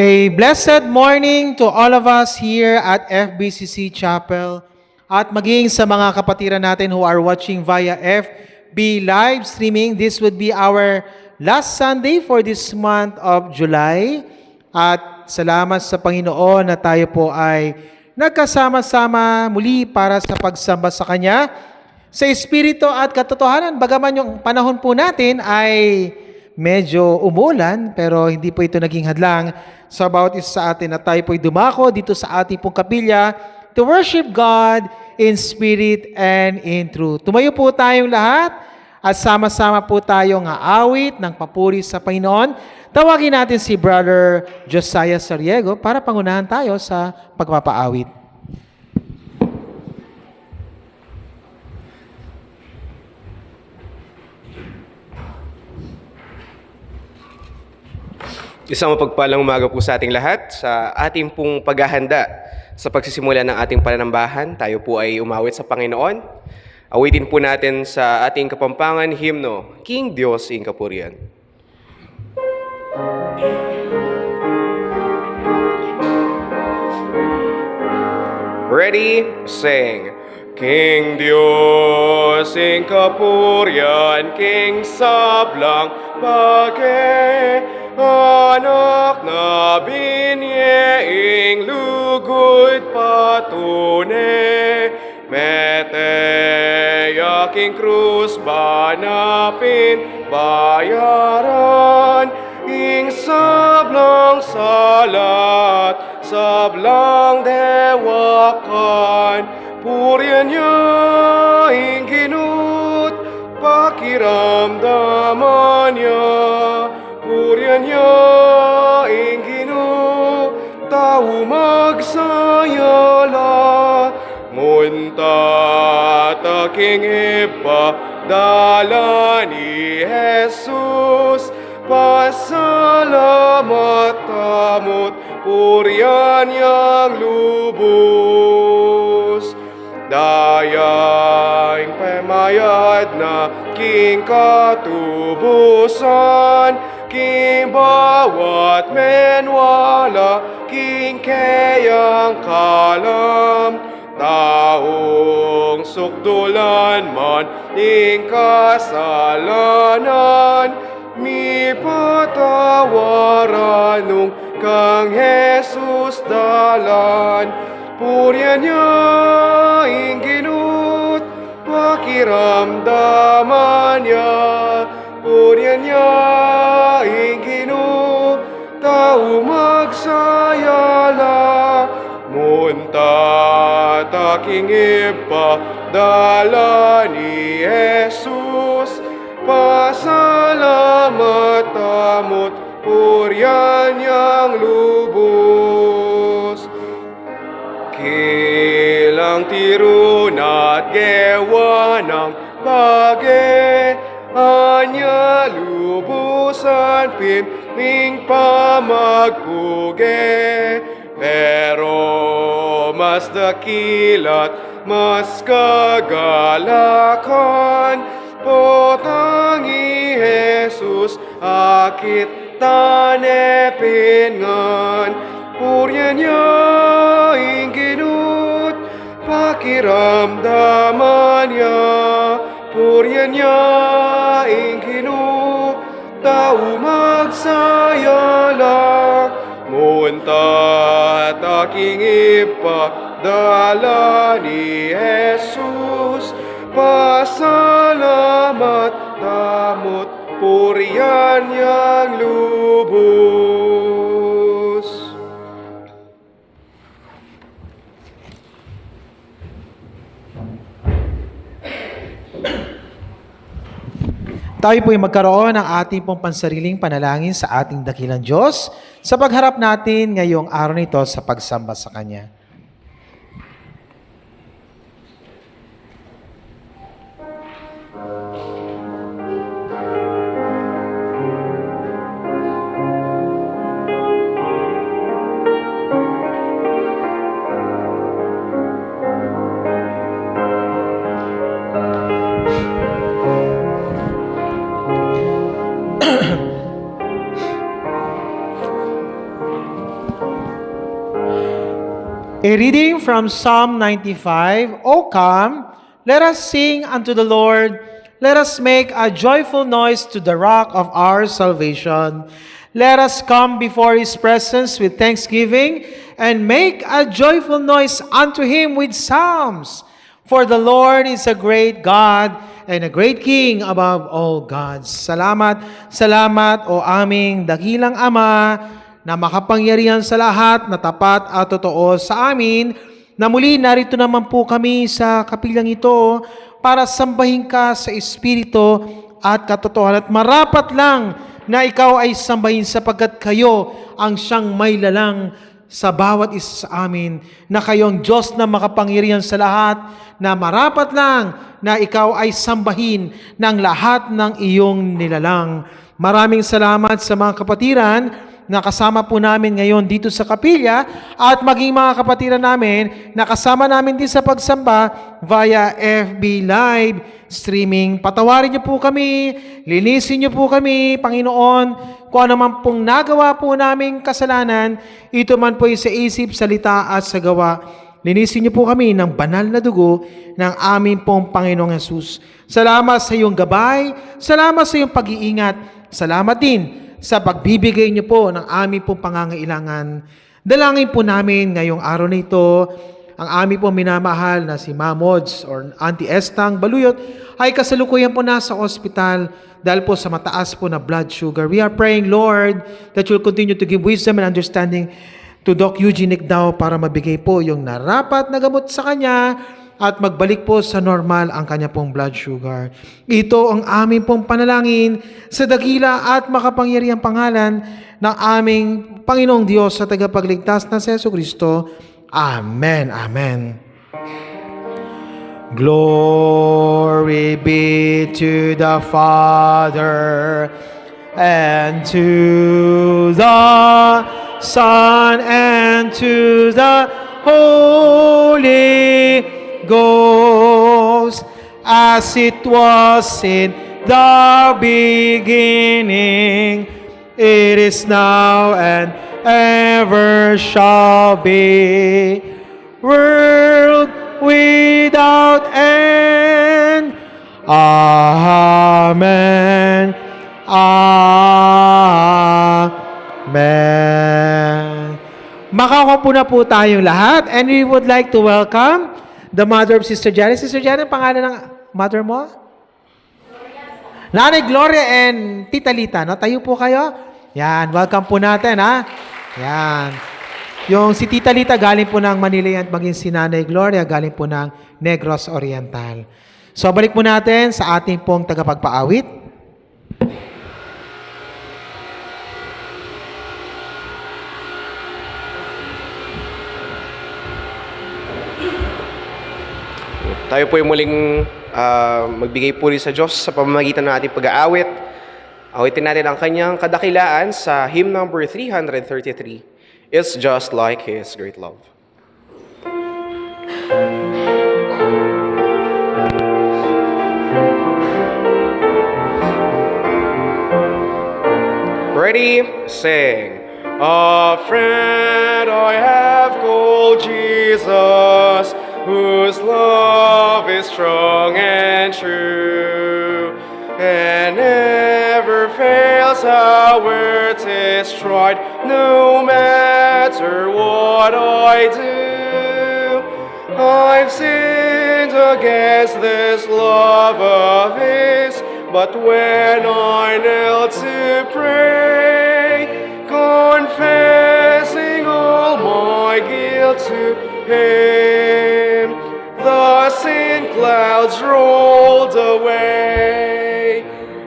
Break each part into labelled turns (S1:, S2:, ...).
S1: A blessed morning to all of us here at FBCC Chapel at maging sa mga kapatiran natin who are watching via FB live streaming. This would be our last Sunday for this month of July. At salamat sa Panginoon na tayo po ay nagkasama-sama muli para sa pagsamba sa Kanya sa Espiritu at katotohanan. Bagaman yung panahon po natin ay medyo umulan, pero hindi po ito naging hadlang sa bawat isa sa atin na tayo po'y dumako dito sa ating pong kapilya to worship God in spirit and in truth. Tumayo po tayong lahat at sama-sama po tayong aawit ng papuri sa Panginoon. Tawagin natin si Brother Josiah Sariego para pangunahan tayo sa pagpapaawit.
S2: Isang mapagpalang umaga po sa ating lahat sa ating pong paghahanda sa pagsisimula ng ating pananambahan. Tayo po ay umawit sa Panginoon. Awitin po natin sa ating kapampangan himno, King Diyos ing Kapurian. Ready? Sing. King Diyos ing Kapurian, King sablang bagay, anak na binyeing lugod patune, mete aking krus ba napin bayaran, ing sablang salat, sablang dewakan, purian niya ing ginut, pakiramdaman niya, purian niya ing ginut, tao magsayala, munta taking iba, dala ni Jesus, pasalamat tamot, purian yang lubos. Dayang pemayad na king katubusan, king bawat menwala, king kayang kalam, taong sukdulan man ing kasalanan, mi patawaran nung kang Jesus dalan, purian niya ing ginut, pakiramdaman niya, purian niya ing ginut, tao magsayala, munta taking iba, dala ni Jesus, pasalamat tamot, purian yang lubos. Kilang tirunat gewa ng bage, anya lubusan piming pamagpuge, pero mas dakilat, mas kagalakan, potangi Jesus, akit tanepingan, purian niya ing ginut, pakiramdaman niya, purian niya ing ginut, tao magsayala, munta taking ipadala ni Jesus, pasalamat tamot, purian yang lubos.
S1: Tayo po'y magkaroon ng ating pong pansariling panalangin sa ating dakilang Diyos sa pagharap natin ngayong araw nito sa pagsamba sa Kanya. A reading from Psalm 95. O come, let us sing unto the Lord. Let us make a joyful noise to the rock of our salvation. Let us come before His presence with thanksgiving and make a joyful noise unto Him with psalms. For the Lord is a great God and a great King above all gods. Salamat, salamat o aming dakilang Ama, na makapangyarihan sa lahat, na tapat at totoo sa amin, na muli narito naman po kami sa kapilang ito para sambahin ka sa Espiritu at katotohanan. At marapat lang na ikaw ay sambahin sapagkat kayo ang siyang may lalang sa bawat isa sa amin, na kayo ang Diyos na makapangyarihan sa lahat, na marapat lang na ikaw ay sambahin ng lahat ng iyong nilalang. Maraming salamat sa mga kapatiran na kasama po namin ngayon dito sa kapilya at maging mga kapatiran namin na kasama namin din sa pagsamba via FB Live streaming. Patawarin niyo po kami, linisin niyo po kami, Panginoon, kung ano man pong nagawa po naming kasalanan, ito man po sa isip, salita at sa gawa. Linisin niyo po kami ng banal na dugo ng aming pong Panginoong Hesus. Salamat sa iyong gabay, salamat sa iyong pag-iingat, salamat din sa pagbibigay niyo po ng aming pong pangangailangan. Dalangin po namin ngayong araw na ito ang aming po minamahal na si Mamods or Auntie Estang Baluyot ay kasalukuyan po nasa ospital dahil po sa mataas po na blood sugar. We are praying, Lord, that you'll continue to give wisdom and understanding to Doc Eugene Nicdao para mabigay po yung narapat na gamot sa kanya at magbalik po sa normal ang kanya pong blood sugar. Ito ang aming pong panalangin sa dakila at makapangyarihang pangalan ng aming Panginoong Diyos sa tagapagligtas na si Jesucristo. Amen. Amen. Glory be to the Father and to the Son and to the Holy Ghost, as it was in the beginning, it is now and ever shall be, world without end. Amen. Amen. Makakaupo na po tayong lahat, and we would like to welcome the mother of Sister Janet. Sister Janet, ang pangalan ng mother mo? Nanay Gloria and Tita Lita, no? Tayo po kayo. Yan, welcome po natin, ha? Yan. Yung si Tita Lita galing po ng Manila at maging si Nanay Gloria galing po ng Negros Oriental. So, balik po natin sa ating pong tagapagpaawit.
S2: Tayo po yung muling magbigay puri sa Diyos sa pamamagitan ng ating pag-aawit. Awitin natin ang kanyang kadakilaan sa hymn number 333, It's Just Like His Great Love. Ready? Sing. A friend I have called Jesus, whose love is strong and true, and never fails however 'tis tried, no matter what I do. I've sinned against this love of His, but when I knelt to pray, confessing all my guilt to Him, the sin clouds rolled away.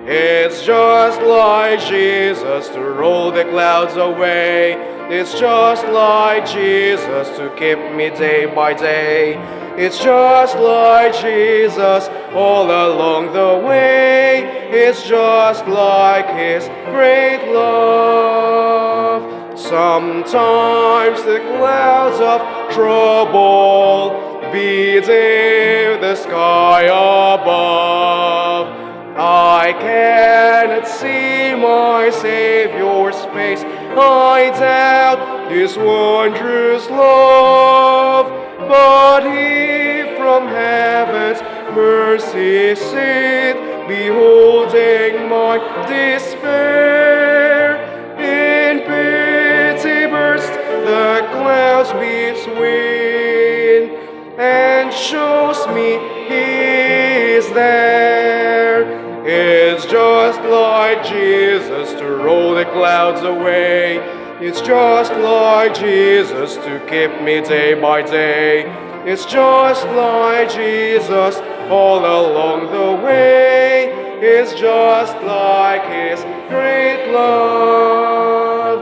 S2: It's just like Jesus to roll the clouds away. It's just like Jesus to keep me day by day. It's just like Jesus all along the way. It's just like His great love. Sometimes the clouds of trouble beating the sky above, I cannot see my Savior's face. I doubt His wondrous love, but He from heaven's mercy sit, beholding my despair. In pity burst the clouds between, and shows me He is there. It's just like Jesus to roll the clouds away. It's just like Jesus to keep me day by day. It's just like Jesus all along the way. It's just like His great love.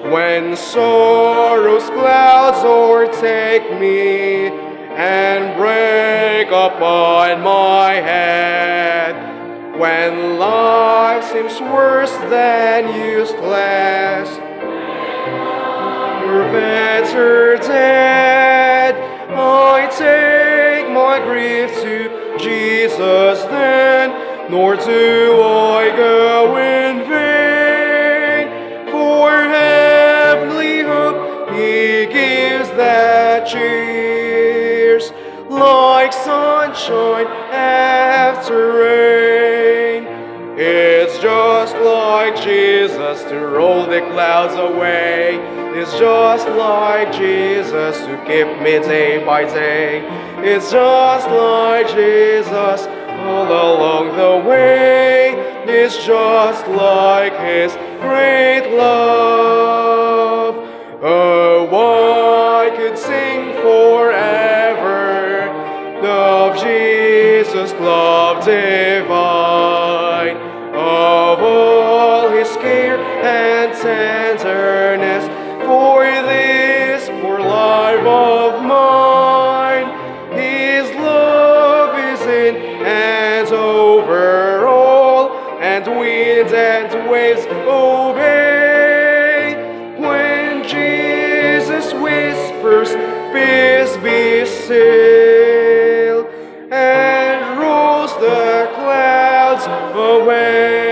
S2: When sorrow's clouds o'ertake me and break upon my head, when life seems worse than useless, or better dead, I take my grief to Jesus then, nor do I go in vain. For heavenly hope He gives that cheers, like sunshine after rain. It's just like Jesus to roll the clouds away. It's just like Jesus to keep me day by day. It's just like Jesus all along the way. It's just like His great love. Oh, I could sing forever of Jesus' love divine, of all His care and tenderness for this poor life of mine. His love is in and over all, and winds and waves obey. When Jesus whispers, peace be still, and rolls the clouds away.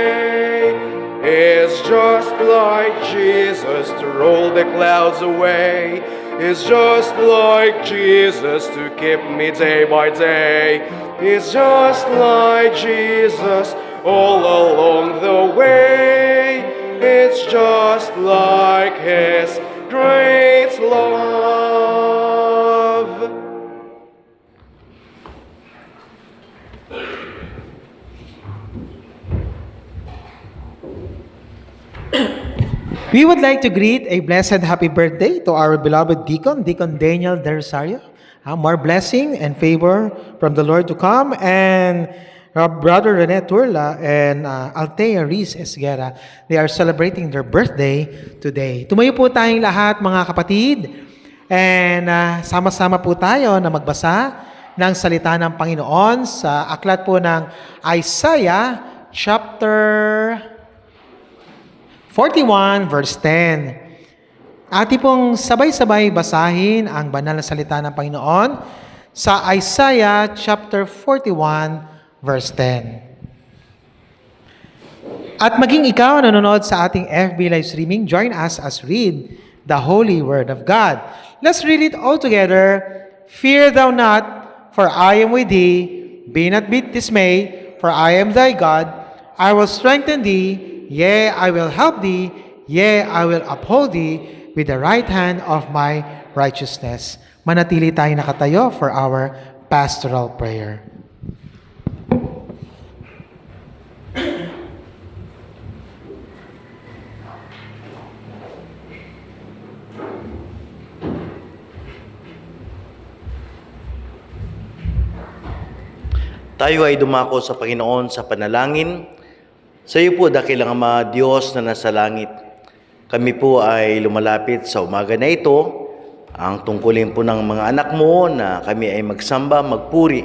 S2: It's just like Jesus to roll the clouds away. It's just like Jesus to keep me day by day. It's just like Jesus all along the way. It's just like His great love.
S1: We would like to greet a blessed happy birthday to our beloved Deacon Daniel De Rosario. More blessing and favor from the Lord to come, and Brother Rene Turla and Altea Riz Esguera, they are celebrating their birthday today. Tumayo po tayong lahat mga kapatid, and sama-sama po tayo na magbasa ng salita ng Panginoon sa aklat po ng Isaiah chapter 41 verse 10. Ati pong sabay-sabay basahin ang banal na salita ng Panginoon sa Isaiah chapter 41 verse 10. At maging ikaw nanonood sa ating FB live streaming, join us as read the holy word of God. Let's read it all together. Fear thou not, for I am with thee. Be not dismayed, for I am thy God. I will strengthen thee. Yea, I will help thee. Yea, I will uphold thee with the right hand of my righteousness. Manatili tayo nakatayo for our pastoral prayer.
S3: Tayo ay dumako sa Panginoon sa panalangin. Sa iyo po, dakilang Ama, Diyos na nasa langit. Kami po ay lumalapit sa umaga na ito. Ang tungkulin po ng mga anak mo na kami ay magsamba, magpuri,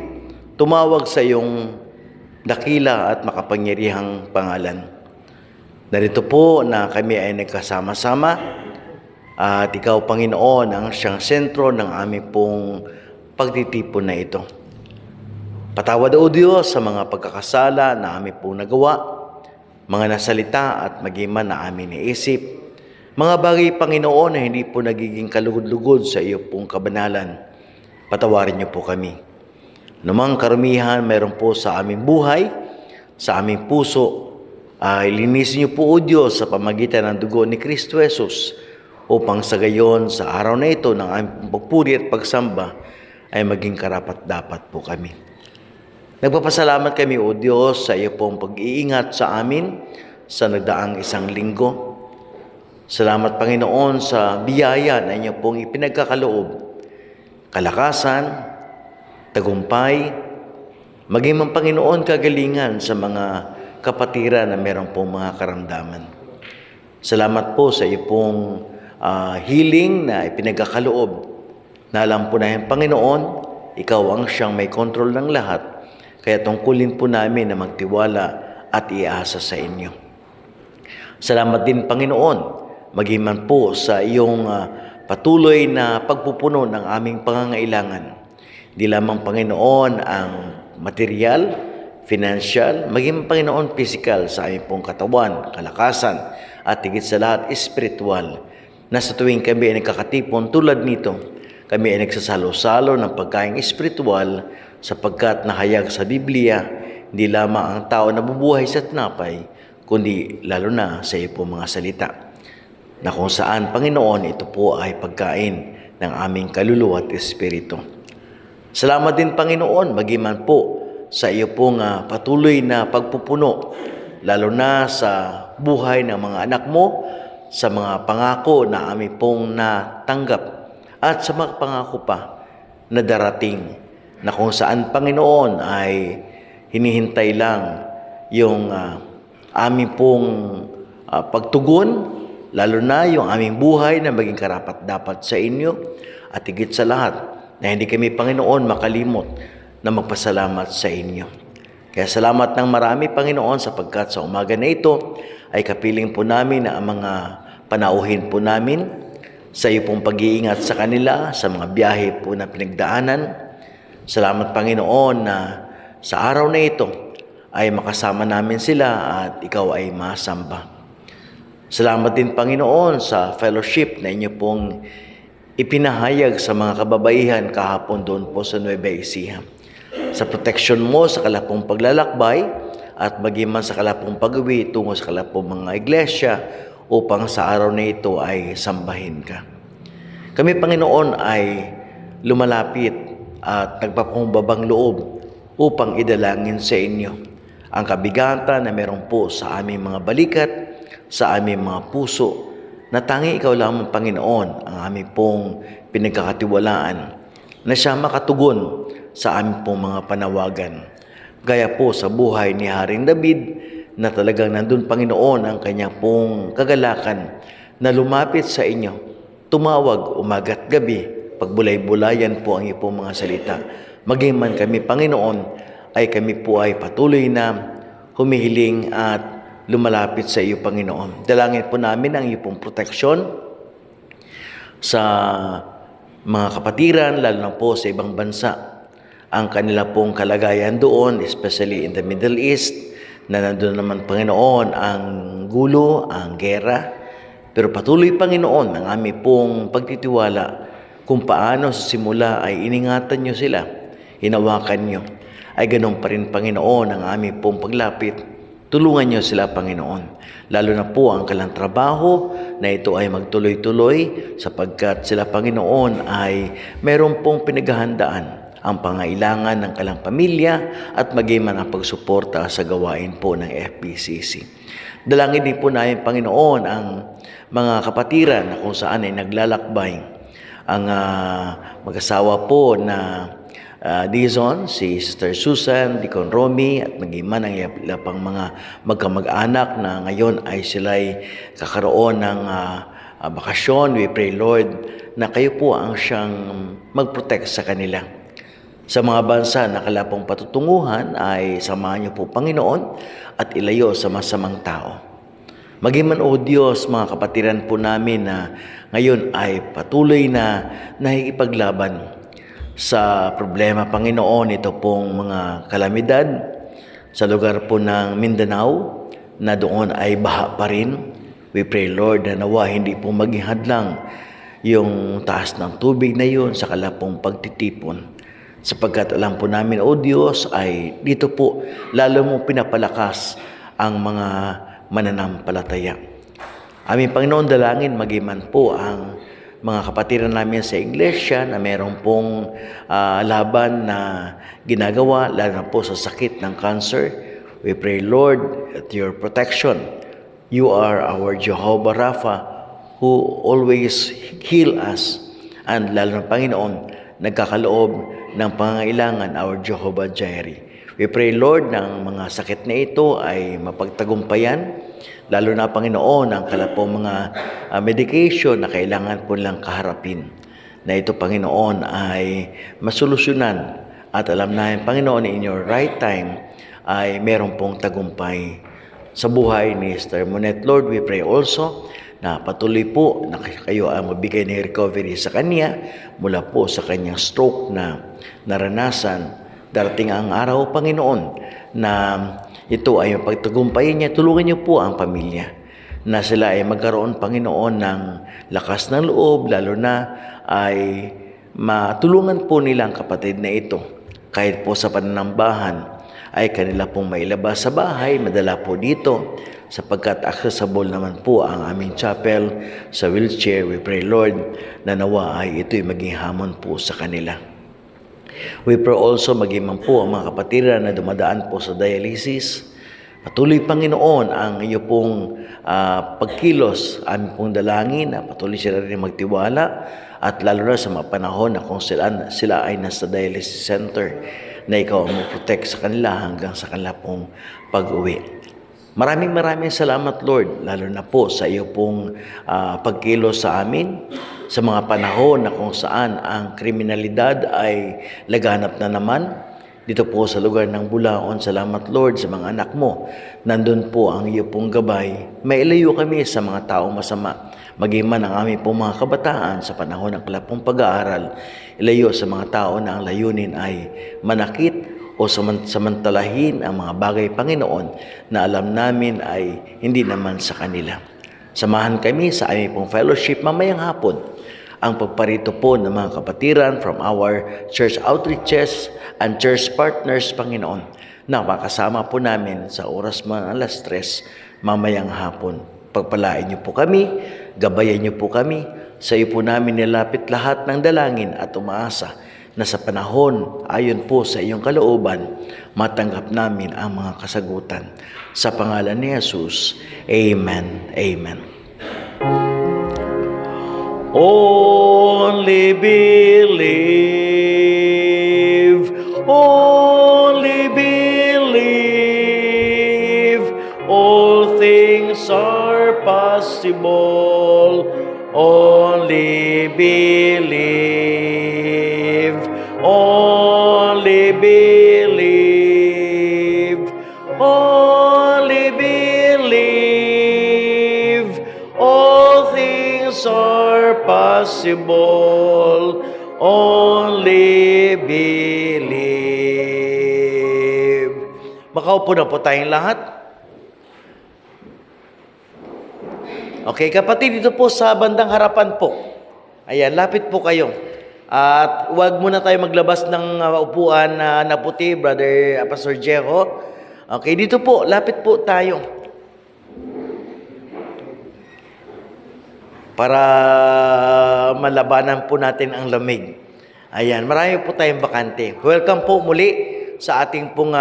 S3: tumawag sa iyong dakila at makapangyarihang pangalan. Narito po na kami ay nagkasama-sama at ikaw, Panginoon, ang siyang sentro ng aming pong pagtitipon na ito. Patawad o Diyos sa mga pagkakasala na aming pong nagawa, mga nasalita at magiman na amin naisip, mga bagay, Panginoon, na hindi po nagiging kalugod-lugod sa iyo pong kabanalan. Patawarin niyo po kami. Namang karumihan mayroon po sa aming buhay, sa aming puso, ay linisin niyo po o Diyos sa pamagitan ng dugo ni Kristo Jesus, upang sa gayon sa araw na ito ng aming pagpuri at pagsamba ay maging karapat-dapat po kami. Nagpapasalamat kami, O Diyos, sa iyo pong pag-iingat sa amin sa nagdaang isang linggo. Salamat, Panginoon, sa biyaya na inyo pong ipinagkakaloob, kalakasan, tagumpay, maging mang Panginoon kagalingan sa mga kapatiran na meron pong mga karamdaman. Salamat po sa iyo pong healing na ipinagkakaloob. Na alam po na yung Panginoon, ikaw ang siyang may kontrol ng lahat. Kaya tungkulin po namin na magtiwala at iasa sa inyo. Salamat din, Panginoon, magiman po sa iyong patuloy na pagpupuno ng aming pangangailangan. Di lamang, Panginoon, ang material, financial, maging, Panginoon, physical sa aming pong katawan, kalakasan, at higit sa lahat, espiritual, na sa tuwing kami ay nagkakatipon tulad nito, kami ay nagsasalo-salo ng pagkaing espiritual, sapagkat nahayag sa Biblia, hindi lamang ang tao na bubuhay sa tinapay, kundi lalo na sa iyo po mga salita. na kung saan, Panginoon, ito po ay pagkain ng aming kaluluwa at espiritu. Salamat din, Panginoon, magiman po sa iyo pong patuloy na pagpupuno, lalo na sa buhay ng mga anak mo, sa mga pangako na aming pong natanggap, at sa mga pangako pa na darating, na kung saan, Panginoon, ay hinihintay lang yung aming pong pagtugon, lalo na yung aming buhay na maging karapat-dapat sa inyo, at higit sa lahat, na hindi kami, Panginoon, makalimot na magpasalamat sa inyo. Kaya salamat ng marami, Panginoon, sapagkat sa umaga na ito ay kapiling po namin na ang mga panauhin po namin sa iyo pong pag-iingat sa kanila, sa mga biyahe po na pinagdaanan. Salamat, Panginoon, na sa araw na ito ay makasama namin sila at ikaw ay masamba. Salamat din, Panginoon, sa fellowship na inyo pong ipinahayag sa mga kababaihan kahapon doon po sa Nueva Ecija. Sa protection mo sa kalapong paglalakbay at magiman sa kalapong pag-uwi tungo sa kalapong mga iglesia upang sa araw na ito ay sambahin ka. Kami, Panginoon, ay lumalapit at nagpapumbabang loob upang idalangin sa inyo ang kabigatan na meron po sa aming mga balikat, sa aming mga puso, na tangi ikaw lamang, Panginoon, ang aming pong pinagkakatiwalaan, na siya makatugon sa aming pong mga panawagan. Gaya po sa buhay ni Haring David, na talagang nandun, Panginoon, ang kanyang pong kagalakan na lumapit sa inyo, tumawag umaga't gabi, pagbulay-bulayan po ang iyong mga salita. Maging man kami, Panginoon, ay kami po ay patuloy na humihiling at lumalapit sa iyo, Panginoon. Dalangin po namin ang iyong proteksyon sa mga kapatiran, lalo na po sa ibang bansa. Ang kanila pong kalagayan doon, especially in the Middle East, na nandun naman, Panginoon, ang gulo, ang gera. Pero patuloy, Panginoon, ang aming pong pagtitiwala kung paano sa simula ay iningatan nyo sila, hinawakan nyo, ay ganun pa rin, Panginoon, ang aming pong paglapit. Tulungan nyo sila, Panginoon. Lalo na po ang kalang trabaho na ito ay magtuloy-tuloy sapagkat sila, Panginoon, ay meron pong pinaghahandaan ang pangailangan ng kalang pamilya at maging man ang pagsuporta sa gawain po ng FBCC. Dalangin din po namin, Panginoon, ang mga kapatiran na kung saan ay naglalakbay. Ang mag-asawa po na Dizon, si Sister Susan, Deacon Romy, at maging man ang ilang pang mga magkamag-anak na ngayon ay sila'y kakaroon ng bakasyon. We pray, Lord, na kayo po ang siyang mag-protect sa kanila. Sa mga bansa na kalapong patutunguhan ay samahan niyo po, Panginoon, at ilayo sa masamang tao. Maging man, O Diyos, mga kapatiran po namin na ngayon ay patuloy na nakikipaglaban sa problema, Panginoon, ito pong mga kalamidad sa lugar po ng Mindanao na doon ay baha pa rin. We pray, Lord, na nawa hindi po maging hadlang yung taas ng tubig na yun sa kalapong pagtitipon. Sapagkat alam po namin, O Diyos, ay dito po lalo mong pinapalakas ang mga mananampalataya. Aming Panginoon, dalangin magiman po ang mga kapatiran namin sa iglesia na mayroon pong laban na ginagawa, lalo na po sa sakit ng cancer. We pray, Lord, at your protection. You are our Jehovah Rapha who always heal us. And lalo na, Panginoon, nagkakaloob ng pangangailangan, our Jehovah Jireh. We pray, Lord, ng mga sakit na ito ay mapagtagumpayan, lalo na, Panginoon, ang kalapong mga medication na kailangan po lang kaharapin. Na ito, Panginoon, ay masolusyonan. At alam namin, Panginoon, in your right time ay meron pong tagumpay sa buhay ni Sister Monet. Lord, we pray also na patuloy po na kayo ang mabigay ng recovery sa kanya mula po sa kanyang stroke na naranasan. Darating ang araw, Panginoon, na ito ay pagtagumpayin niya. Tulungan niyo po ang pamilya na sila ay magkaroon, Panginoon, ng lakas ng loob, lalo na ay matulungan po nila ang kapatid na ito. Kahit po sa pananambahan ay kanila pong mailabas sa bahay, madala po dito sapagkat accessible naman po ang aming chapel sa wheelchair. We pray, Lord, na nawa ay ito'y maging hamon po sa kanila. We pray also maging man po ang mga kapatiran na dumadaan po sa dialysis. Patuloy, Panginoon, ang iyo pong pagkilos, aming pong dalangin na patuloy sila rin magtiwala at lalo na sa mga panahon na kung sila ay nasa dialysis center na ikaw ang mag-protect sa kanila hanggang sa kanila pong pag-uwi. Maraming salamat, Lord, lalo na po sa iyo pong pagkilos sa amin sa mga panahon na kung saan ang kriminalidad ay laganap na naman. Dito po sa lugar ng Bulaon, salamat, Lord, sa mga anak mo. Nandun po ang iyo pong gabay. Mailayo kami sa mga taong masama. Maging man ang aming pong mga kabataan sa panahon ng kalapong pag-aaral, ilayo sa mga tao na ang layunin ay manakit o samantalahin ang mga bagay, Panginoon, na alam namin ay hindi naman sa kanila. Samahan kami sa aming pong fellowship mamayang hapon. Ang pagparito po ng mga kapatiran from our church outreaches and church partners, Panginoon, na makasama po namin sa oras mga 3:00 mamayang hapon. Pagpalain niyo po kami, gabayan niyo po kami, sa iyo po namin nilapit lahat ng dalangin at umaasa na sa panahon, ayon po sa iyong kalooban, matanggap namin ang mga kasagutan. Sa pangalan ni Jesus, Amen. Amen. Only believe, only believe, all things are possible. Only believe, only believe, only believe, all things are possible. Only believe. Makaupo na po tayong lahat. Okay, kapatid, dito po sa bandang harapan po. Ayan, lapit po kayo. At huwag muna tayo maglabas ng upuan na puti, Brother Pastor Jero. Okay, dito po, lapit po tayo. Para malabanan po natin ang lamig. Ayan, marami po tayong bakante. Welcome po muli sa ating pong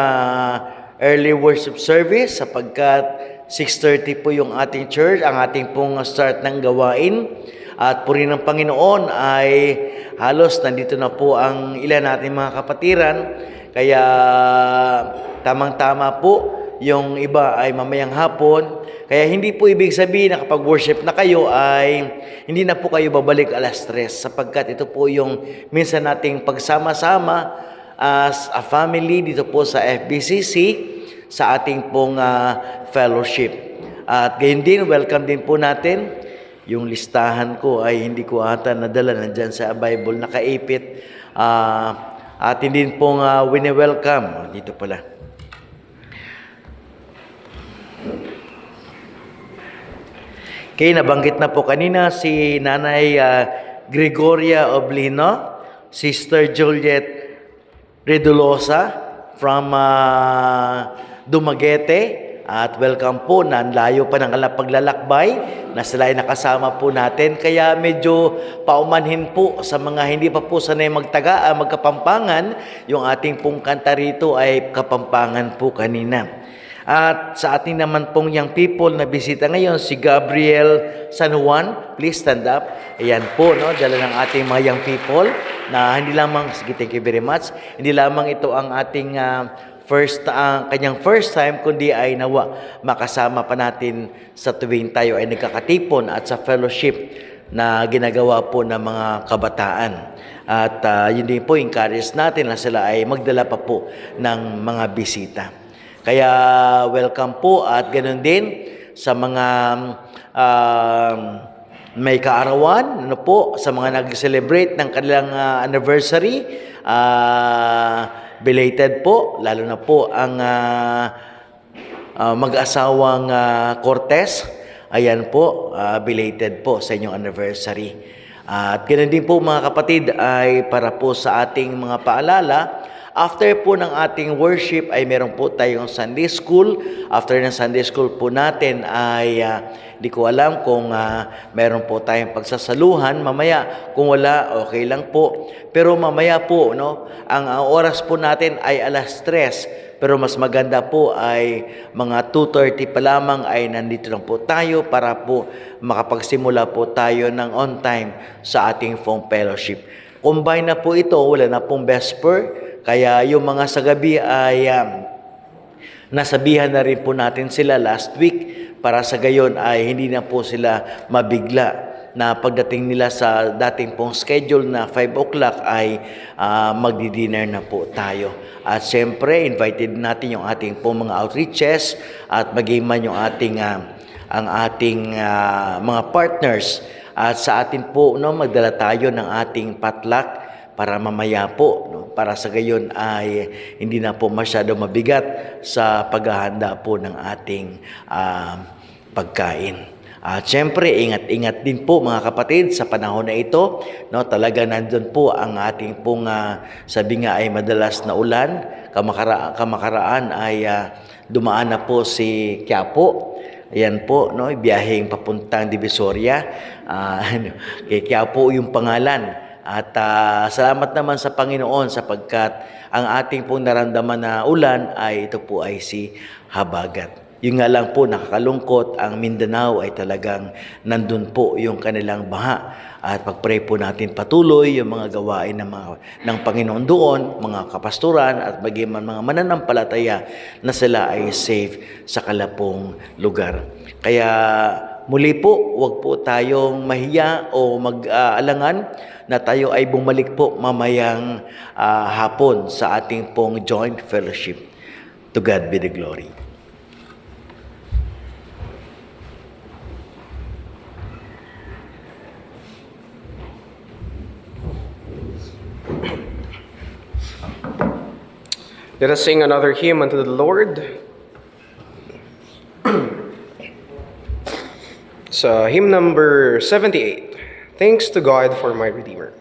S3: early worship service sapagkat 6:30 po yung ating church, ang ating pong start ng gawain. At puri ng Panginoon ay halos nandito na po ang ilan natin mga kapatiran. Kaya tamang-tama po, yung iba ay mamayang hapon. Kaya hindi po ibig sabihin na kapag worship na kayo ay hindi na po kayo babalik 3:00 sapagkat ito po yung minsan nating pagsama-sama as a family dito po sa FBCC sa ating pong fellowship. At gayon din, welcome din po natin. Yung listahan ko ay hindi ko ata nadala, nandyan sa Bible nakaipit. At hindi pong wini-welcome. Dito pala. Okay, nabanggit na po kanina si Nanay Gregoria Oblino, Sister Juliet Redulosa from Dumaguete. At welcome po, nanlayo pa ng paglalakbay na sila ay nakasama po natin. Kaya medyo paumanhin po sa mga hindi pa po sanay magkapampangan. Yung ating pong kanta rito ay Kapampangan po kanina. At sa ating naman pong young people na bisita ngayon, si Gabriel San Juan, please stand up. Ayan po, no, dala ng ating mga young people na hindi lamang, sige, thank you very much, hindi lamang ito ang ating kanyang first time, kundi ay nawa makasama pa natin sa tuwing tayo ay nagkakatipon at sa fellowship na ginagawa po ng mga kabataan. At yun din po, encourage natin na sila ay magdala pa po ng mga bisita. Kaya welcome po at ganoon din sa mga may kaarawan, ano po, sa mga nag-celebrate ng kanilang anniversary, belated po, lalo na po ang mag-asawang Cortez. Ayan po, belated po sa inyong anniversary. At ganoon din po mga kapatid ay para po sa ating mga paalala, After po ng ating worship ay meron po tayong Sunday School. After ng Sunday School po natin ay di ko alam kung meron po tayong pagsasaluhan. Mamaya, kung wala, okay lang po. Pero mamaya po, no, ang oras po natin ay 3:00. Pero mas maganda po ay mga 2:30 pa lamang ay nandito lang po tayo para po makapagsimula po tayo ng on time sa ating phone fellowship. Combine na po ito, wala na pong vesper, kaya yung mga sa gabi ay nasabihan na rin po natin sila last week para sa gayon ay hindi na po sila mabigla na pagdating nila sa dating pong schedule na 5 o'clock ay magdi-dinner na po tayo. At siyempre, invited natin yung ating pong mga outreaches at maging man yung ating ang ating mga partners. At sa atin po, no, magdala tayo ng ating potluck para mamaya po, no, para sa gayon ay hindi na po masyado mabigat sa paghahanda po ng ating pagkain. At syempre, ingat-ingat din po mga kapatid sa panahon na ito. No, talaga nandun po ang ating pong sabi nga ay madalas na ulan. Kamakaraan ay dumaan na po si Quiapo. Ayan po, no, biyaheng papuntang Divisoria. Kay Quiapo yung pangalan. At salamat naman sa Panginoon sapagkat ang ating pong naramdaman na ulan ay ito po ay si Habagat. Yung nga lang po, nakakalungkot, ang Mindanao ay talagang nandun po yung kanilang baha. At pag-pray po natin patuloy yung mga gawain ng Panginoon doon, mga kapasturan at maging mga mananampalataya na sila ay safe sa kalapong lugar. Kaya muli po, huwag po tayong mahiya o mag-alangan na tayo ay bumalik po mamayang hapon sa ating pong joint fellowship. To God be the glory.
S2: Let us sing another hymn unto the Lord. Sa hymn number 78, Thanks to God for my Redeemer.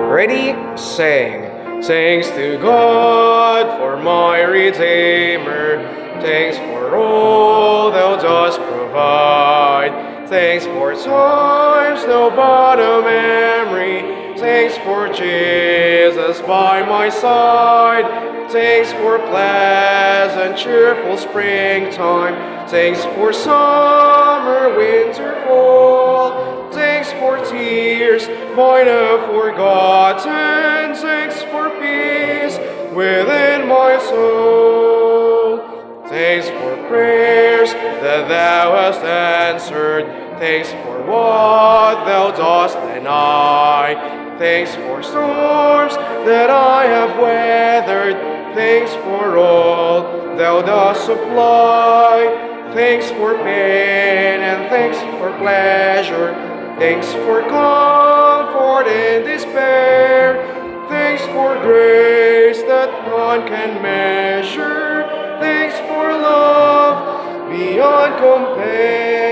S2: Ready? Sing. Thanks to God for my Redeemer. Thanks for all thou dost provide. Thanks for times no bottom memory. Thanks for Jesus by my side. Thanks for pleasant, cheerful springtime. Thanks for summer, winter, fall. Thanks for tears mine have forgotten. Thanks for peace within my soul. Thanks for prayers that thou hast answered. Thanks for what thou dost deny. Thanks for storms that I have weathered. Thanks for all thou dost supply. Thanks for pain and thanks for pleasure. Thanks for comfort in despair. Thanks for grace that none can measure. Thanks for love beyond compare.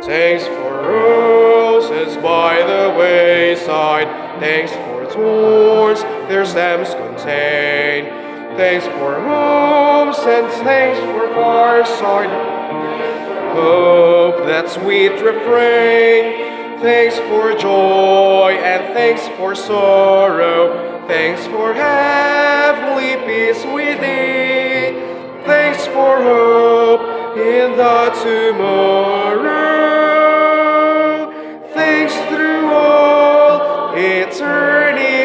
S2: Thanks for roses by the wayside. Thanks for thorns their stems contain. Thanks for homes and thanks for fireside. Hope that sweet refrain. Thanks for joy and thanks for sorrow. Thanks for heavenly peace within. Thanks for hope in the tomorrow. Thanks through all eternity.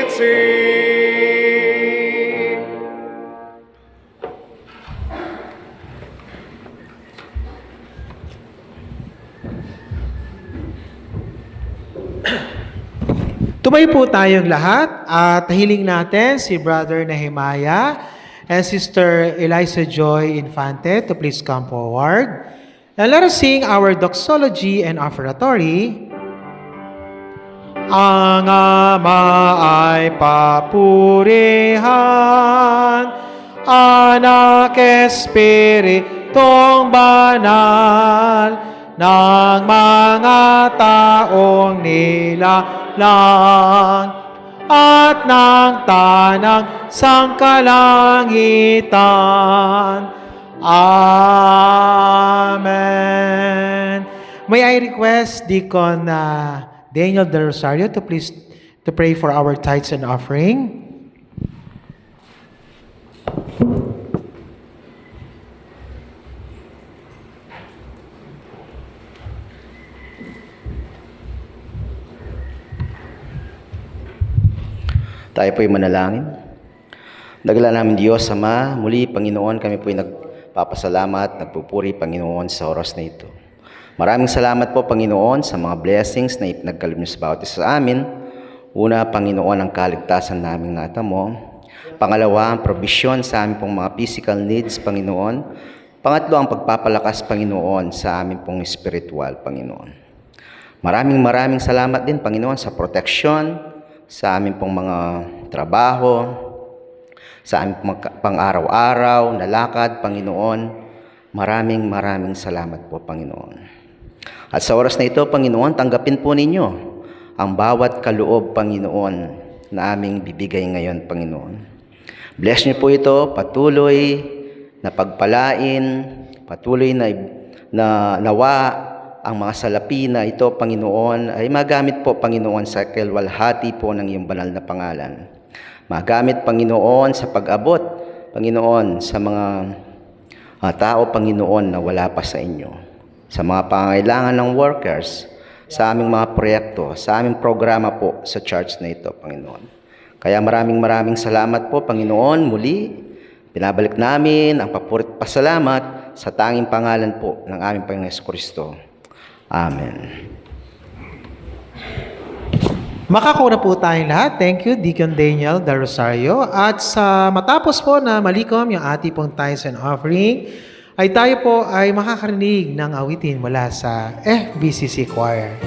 S1: Tumayo po tayong lahat at hiling natin si Brother Nehemiah and Sister Eliza Joy Infante to please come forward. And let us sing our doxology and offertory. Ang Ama ay papurihan, Anak Espiritong Banal, ng mga taong nilalang at ng tanang sangkalangitan. Amen. May I request Deacon Daniel Del Rosario to please to pray for our tithes and offering.
S4: Tayo po'y manalangin. Dagala namin Diyos, Ama, muli Panginoon, kami po'y nagpapasalamat, nagpupuri Panginoon sa oras na ito. Maraming salamat po Panginoon sa mga blessings na ipinagkaloob niyo sa bawat isa sa amin. Una, Panginoon, ang kaligtasan naming natamo. Pangalawa, ang provision sa aming pong mga physical needs, Panginoon. Pangatlo, ang pagpapalakas, Panginoon, sa aming pong spiritual, Panginoon. Maraming salamat din, Panginoon, sa protection, sa aming pong mga trabaho, sa aming pang-araw-araw na lakad, Panginoon. Maraming salamat po, Panginoon. At sa oras na ito, Panginoon, tanggapin po ninyo ang bawat kaloob, Panginoon, na aming bibigay ngayon, Panginoon. Bless niyo po ito, patuloy na pagpalain, patuloy na nawa ang mga salapi na ito, Panginoon, ay magamit po, Panginoon, sa kalwalhati po ng iyong banal na pangalan. Magamit, Panginoon, sa pag-abot, Panginoon, sa mga tao, Panginoon, na wala pa sa inyo. Sa mga pangangailangan ng workers, sa aming mga proyekto, sa aming programa po sa church na ito, Panginoon. Kaya maraming salamat po, Panginoon. Muli, pinabalik namin ang papurit pasalamat sa tanging pangalan po ng aming Panginoon Jesucristo. Amen.
S1: Makakauna po tayong lahat. Thank you, Deacon Daniel Del Rosario. At sa matapos po na malikom yung ating pong tithes and offering, ay tayo po ay makakarinig ng awitin mula sa FBCC Choir.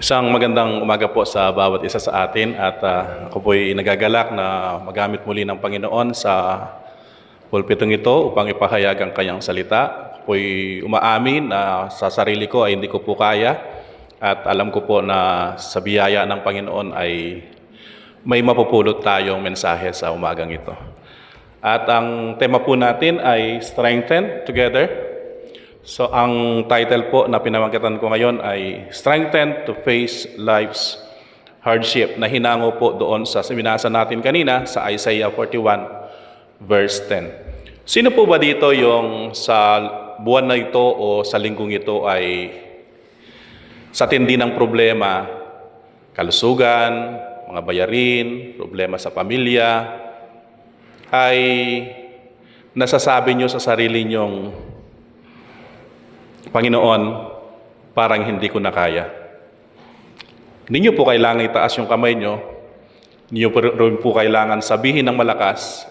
S5: Isang magandang umaga po sa bawat isa sa atin at ako po'y nagagalak na magamit muli ng Panginoon sa pulpitong ito upang ipahayag ang kanyang salita. Ako po'y umaamin na sa sarili ko ay hindi ko po kaya at alam ko po na sa biyaya ng Panginoon ay may mapupulot tayong mensahe sa umagang ito. At ang tema po natin ay Strengthened Together. So ang title po na pinamagatan ko ngayon ay Strengthened to Face Life's Hardship, na hinango po doon sa binasa natin kanina sa Isaiah 41 verse 10. Sino po ba dito yung sa buwan na ito o sa linggong ito ay sa tindi ng problema, kalusugan, mga bayarin, problema sa pamilya, ay nasasabi nyo sa sarili nyong, Panginoon, parang hindi ko na kaya. Hindi nyo po kailangan itaas yung kamay nyo. Hindi nyo rin po kailangan sabihin ng malakas.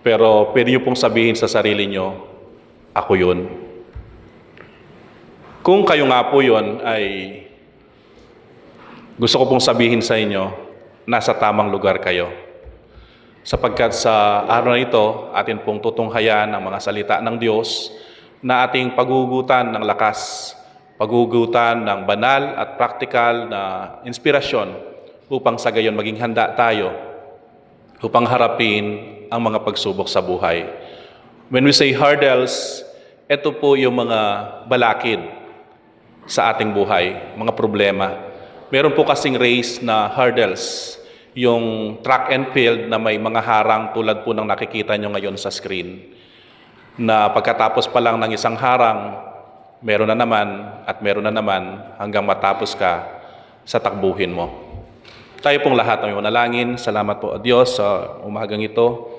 S5: Pero pwede nyo pong sabihin sa sarili nyo, ako yun. Kung kayo nga po yun, ay gusto ko pong sabihin sa inyo, nasa tamang lugar kayo. Sapagkat sa araw na ito, atin pong tutunghayan ang mga salita ng Diyos na ating pagugutan ng lakas, pagugutan ng banal at praktikal na inspirasyon upang sa gayon maging handa tayo upang harapin ang mga pagsubok sa buhay. When we say hurdles, ito po yung mga balakid sa ating buhay, mga problema. Meron po kasing race na hurdles, yung track and field na may mga harang tulad po ng nakikita nyo ngayon sa screen, na pagkatapos pa lang ng isang harang, meron na naman hanggang matapos ka sa takbuhin mo. Tayo pong lahat ay manalangin. Salamat po, Diyos, sa umagang ito.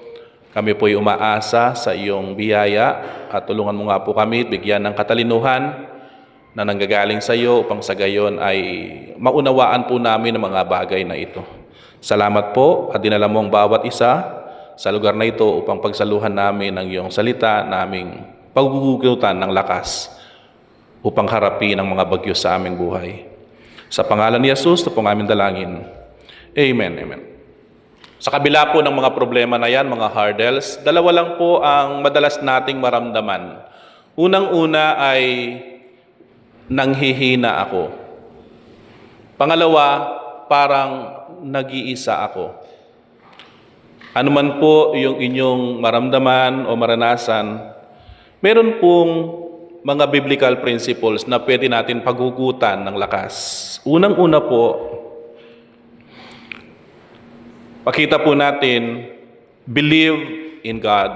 S5: Kami po'y umaasa sa iyong biyaya at tulungan mo nga po kami, bigyan ng katalinuhan na nanggagaling sa iyo upang sa gayon ay maunawaan po namin ang mga bagay na ito. Salamat po at dinala mo ang bawat isa sa lugar na ito upang pagsaluhan namin ang iyong salita, naming paggugugutan ng lakas upang harapin ang mga bagyo sa aming buhay. Sa pangalan ni Jesus, ito pong aming dalangin. Amen, amen. Sa kabila po ng mga problema na yan, mga hurdles, dalawa lang po ang madalas nating maramdaman. Unang-una ay nanghihina ako. Pangalawa, parang nag-iisa ako. Ano man po yung inyong maramdaman o maranasan, meron pong mga biblical principles na pwede natin paghugutan ng lakas. Unang-una po, pakita po natin, believe in God.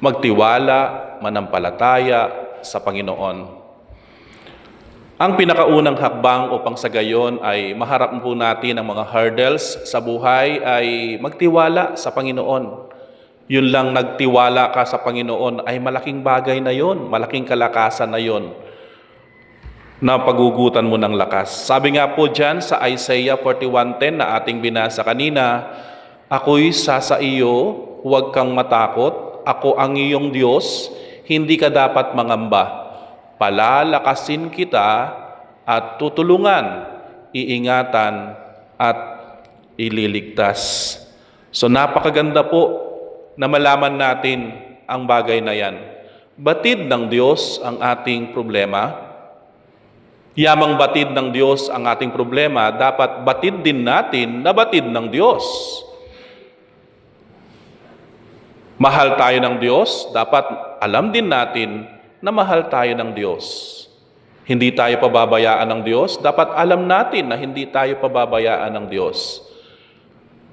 S5: Magtiwala, manampalataya sa Panginoon. Ang pinakaunang hakbang upang sa gayon ay maharap po natin ang mga hurdles sa buhay ay magtiwala sa Panginoon. Yun lang, nagtiwala ka sa Panginoon ay malaking bagay na yon, malaking kalakasan na yon na pagugutan mo ng lakas. Sabi nga po dyan sa Isaiah 41:10 na ating binasa kanina, ako'y sa iyo, huwag kang matakot, ako ang iyong Diyos, hindi ka dapat mangamba. Palalakasin kita at tutulungan, iingatan at ililigtas. So napakaganda po na malaman natin ang bagay na yan. Batid ng Diyos ang ating problema. Yamang batid ng Diyos ang ating problema, dapat batid din natin na batid ng Diyos. Mahal tayo ng Diyos, dapat alam din natin na mahal tayo ng Diyos. Hindi tayo pababayaan ng Diyos, dapat alam natin na hindi tayo pababayaan ng Diyos.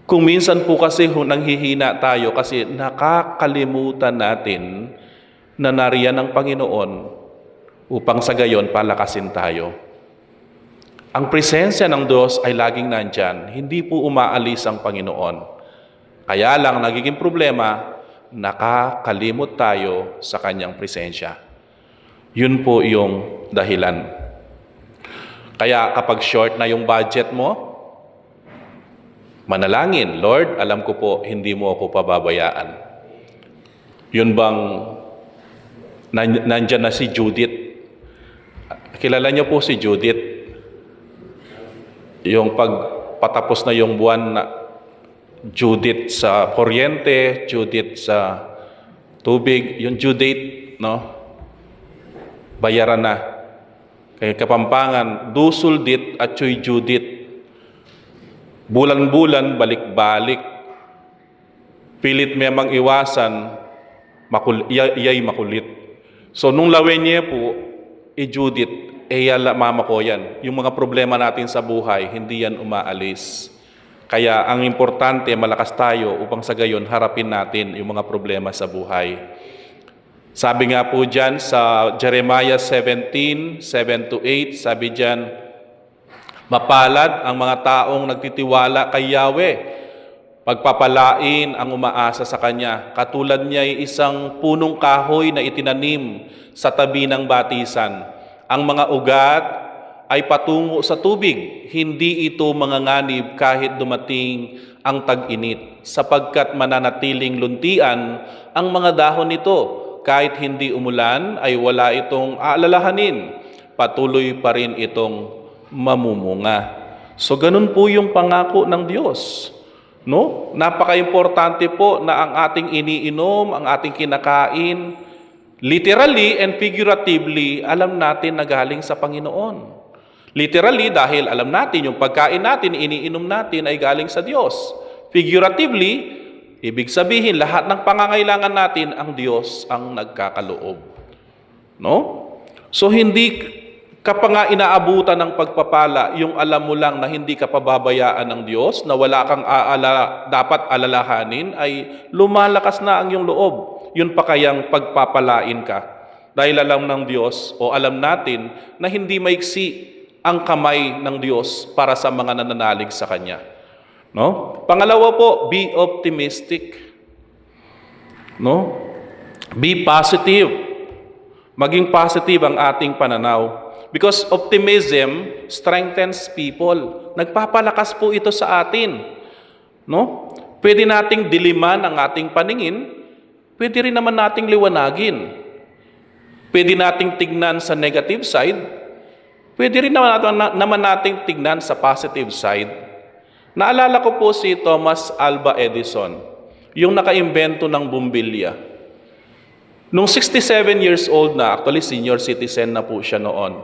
S5: Kung minsan po kasi nanghihina tayo kasi nakakalimutan natin na nariyan ng Panginoon upang sa gayon palakasin tayo. Ang presensya ng Diyos ay laging nandyan, hindi po umaalis ang Panginoon. Kaya lang nagiging problema, nakakalimot tayo sa kanyang presensya. Yun po yung dahilan. Kaya kapag short na yung budget mo, manalangin, Lord, alam ko po, hindi mo ako pababayaan. Yun bang nandyan na si Judith? Kilala niyo po si Judith? yung pagpatapos na yung buwan na due date sa kuryente, due date sa tubig, yung due date, no? Bayaran na. Kaya Kapampangan, dusul dit at choy due date. Bulan-bulan, balik-balik. Pilit memang iwasan, iyay makulit. So, nung lawenye po, i-Judith, mama ko yan. Yung mga problema natin sa buhay, hindi yan umaalis. Kaya ang importante, malakas tayo upang sa gayon, harapin natin yung mga problema sa buhay. Sabi nga po dyan sa Jeremiah 17, 7-8, sabi dyan, mapalad ang mga taong nagtitiwala kay Yahweh, pagpapalain ang umaasa sa Kanya. Katulad niya ay isang punong kahoy na itinanim sa tabi ng batisan. Ang mga ugat ay patungo sa tubig, hindi ito manganganib kahit dumating ang tag-init, sapagkat mananatiling luntian ang mga dahon nito. Kahit hindi umulan ay wala itong aalalahanin, patuloy pa rin itong mamumunga. So ganun po yung pangako ng Diyos. No? Napaka-importante po na ang ating iniinom, ang ating kinakain, literally and figuratively, alam natin na galing sa Panginoon. Literally, dahil alam natin yung pagkain natin, iniinom natin ay galing sa Diyos. Figuratively, ibig sabihin, lahat ng pangangailangan natin, ang Diyos ang nagkakaloob. No? So hindi ka pa nga inaabutan ng pagpapala, yung alam mo lang na hindi ka pababayaan ng Diyos, na wala kang dapat alalahanin, ay lumalakas na ang iyong loob. Yun pa kayang pagpapalain ka. Dahil alam ng Diyos, o alam natin, na hindi maiksi ang kamay ng Diyos para sa mga nananalig sa Kanya. No? Pangalawa po, be optimistic. No? Be positive. Maging positive ang ating pananaw. Because optimism strengthens people. Nagpapalakas po ito sa atin. No? Pwede nating diliman ang ating paningin, pwede rin naman nating liwanagin. Pwede nating tignan sa negative side, pwede rin naman nating tignan sa positive side. Naalala ko po si Thomas Alva Edison, yung nakaimbento ng bumbilya. Nung 67 years old na, actually senior citizen na po siya noon,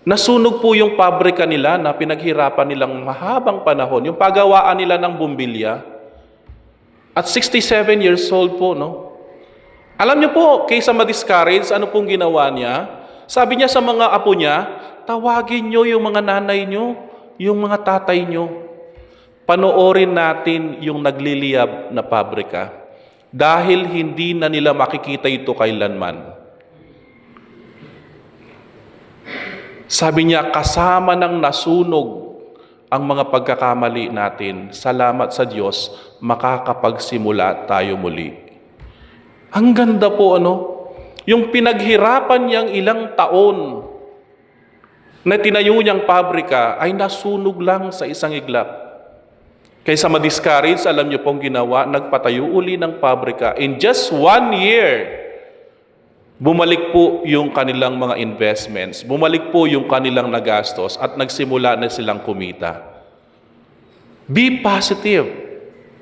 S5: nasunog po yung pabrika nila na pinaghirapan nilang mahabang panahon, yung paggawaan nila ng bumbilya. At 67 years old po, no? Alam niyo po, kaysa ma-discourage, ano pong ginawa niya? Sabi niya sa mga apo niya, tawagin niyo yung mga nanay niyo, yung mga tatay niyo. Panoorin natin yung nagliliyab na pabrika. Dahil hindi na nila makikita ito kailanman. Sabi niya, kasama ng nasunog ang mga pagkakamali natin. Salamat sa Diyos, makakapagsimula tayo muli. Ang ganda po, ano? Yung pinaghirapan niyang ilang taon na tinayo niyang pabrika ay nasunog lang sa isang iglap. Kaysa ma-discourage, alam niyo pong ginawa, nagpatayo uli ng pabrika. In just 1 year, bumalik po yung kanilang mga investments, bumalik po yung kanilang nagastos at nagsimula na silang kumita. Be positive.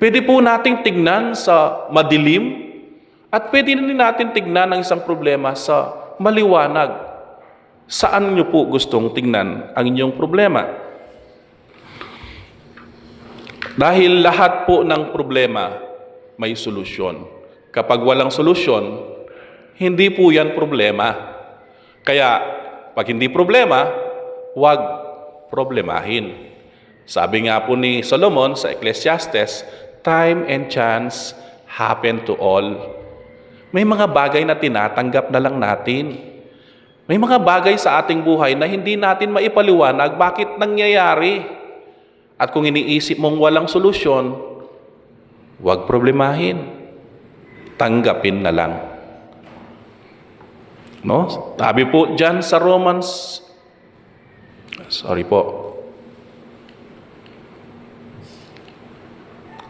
S5: Pwede po nating tignan sa madilim at pwede rin natin tignan ang isang problema sa maliwanag. Saan nyo po gustong tignan ang inyong problema? Dahil lahat po ng problema may solusyon. Kapag walang solusyon, hindi po yan problema. Kaya, pag hindi problema, huwag problemahin. Sabi nga po ni Solomon sa Ecclesiastes, time and chance happen to all. May mga bagay na tinatanggap na lang natin. May mga bagay sa ating buhay na hindi natin maipaliwanag bakit nangyayari. At kung iniisip mong walang solusyon, huwag problemahin. Tanggapin na lang. No? Sabi po dyan sa Romans,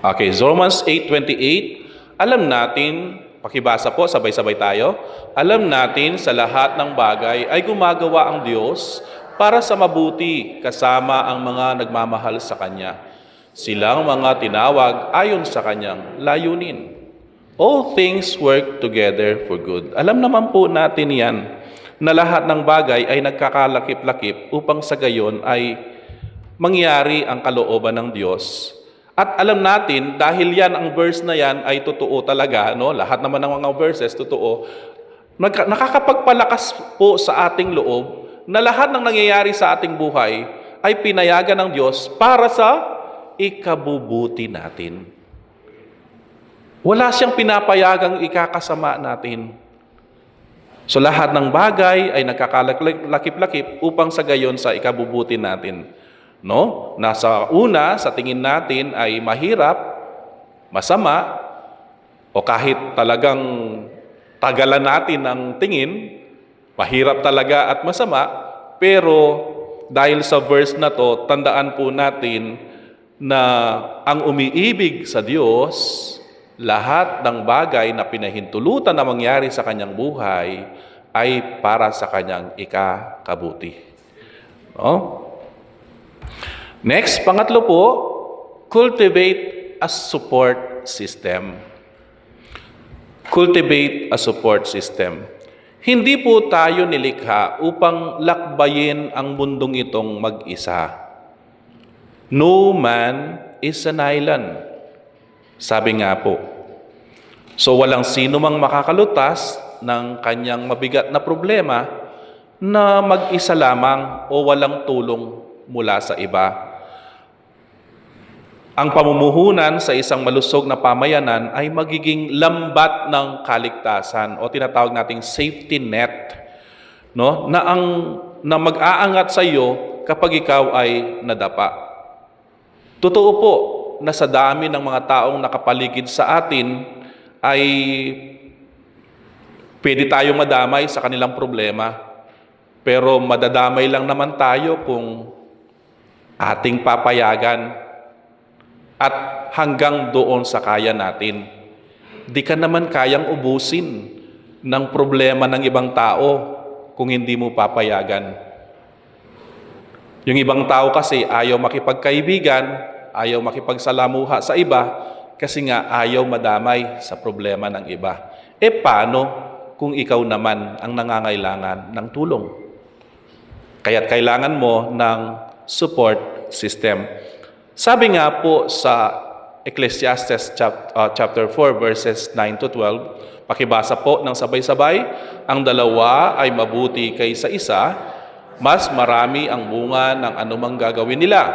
S5: Okay, Romans 8:28, alam natin, pakibasa po, sabay-sabay tayo, alam natin sa lahat ng bagay ay gumagawa ang Diyos para sa mabuti kasama ang mga nagmamahal sa Kanya. Silang mga tinawag ayon sa Kanyang layunin. All things work together for good. Alam naman po natin yan, na lahat ng bagay ay nagkakalakip-lakip upang sa gayon ay mangyari ang kalooban ng Diyos. At alam natin, dahil yan, ang verse na yan ay totoo talaga, no? Lahat naman ng mga verses totoo, nakakapagpalakas po sa ating loob na lahat ng nangyayari sa ating buhay ay pinayagan ng Diyos para sa ikabubuti natin. Wala siyang pinapayagang ikakasama natin. So lahat ng bagay ay nagkakalakip-lakip upang sa gayon sa ikabubuti natin. No? Nasa una, sa tingin natin ay mahirap, masama, o kahit talagang tagalan natin ang tingin, mahirap talaga at masama, pero dahil sa verse na to, tandaan po natin na ang umiibig sa Diyos, lahat ng bagay na pinahintulutan na mangyari sa kanyang buhay ay para sa kanyang ikakabuti. No? Next, pangatlo po, cultivate a support system. Cultivate a support system. Hindi po tayo nilikha upang lakbayin ang mundong itong mag-isa. No man is an island. Sabi nga po. So walang sino mang makakalutas ng kanyang mabigat na problema na mag-isa lamang o walang tulong mula sa iba. Ang pamumuhunan sa isang malusog na pamayanan ay magiging lambat ng kaligtasan o tinatawag nating safety net, no? Na mag-aangat sa iyo kapag ikaw ay nadapa. Totoo po na sa dami ng mga taong nakapaligid sa atin ay pwede tayong madamay sa kanilang problema. Pero madadamay lang naman tayo kung ating papayagan at hanggang doon sa kaya natin. Di ka naman kayang ubusin ng problema ng ibang tao kung hindi mo papayagan. Yung ibang tao kasi ayaw makipagkaibigan, ayaw makipagsalamuha sa iba kasi nga ayaw madamay sa problema ng iba. E paano kung ikaw naman ang nangangailangan ng tulong? Kaya't kailangan mo ng support system. Sabi nga po sa Ecclesiastes chapter 4 verses 9 to 12, pakibasa po ng sabay-sabay, ang dalawa ay mabuti kaysa isa, mas marami ang bunga ng anumang gagawin nila.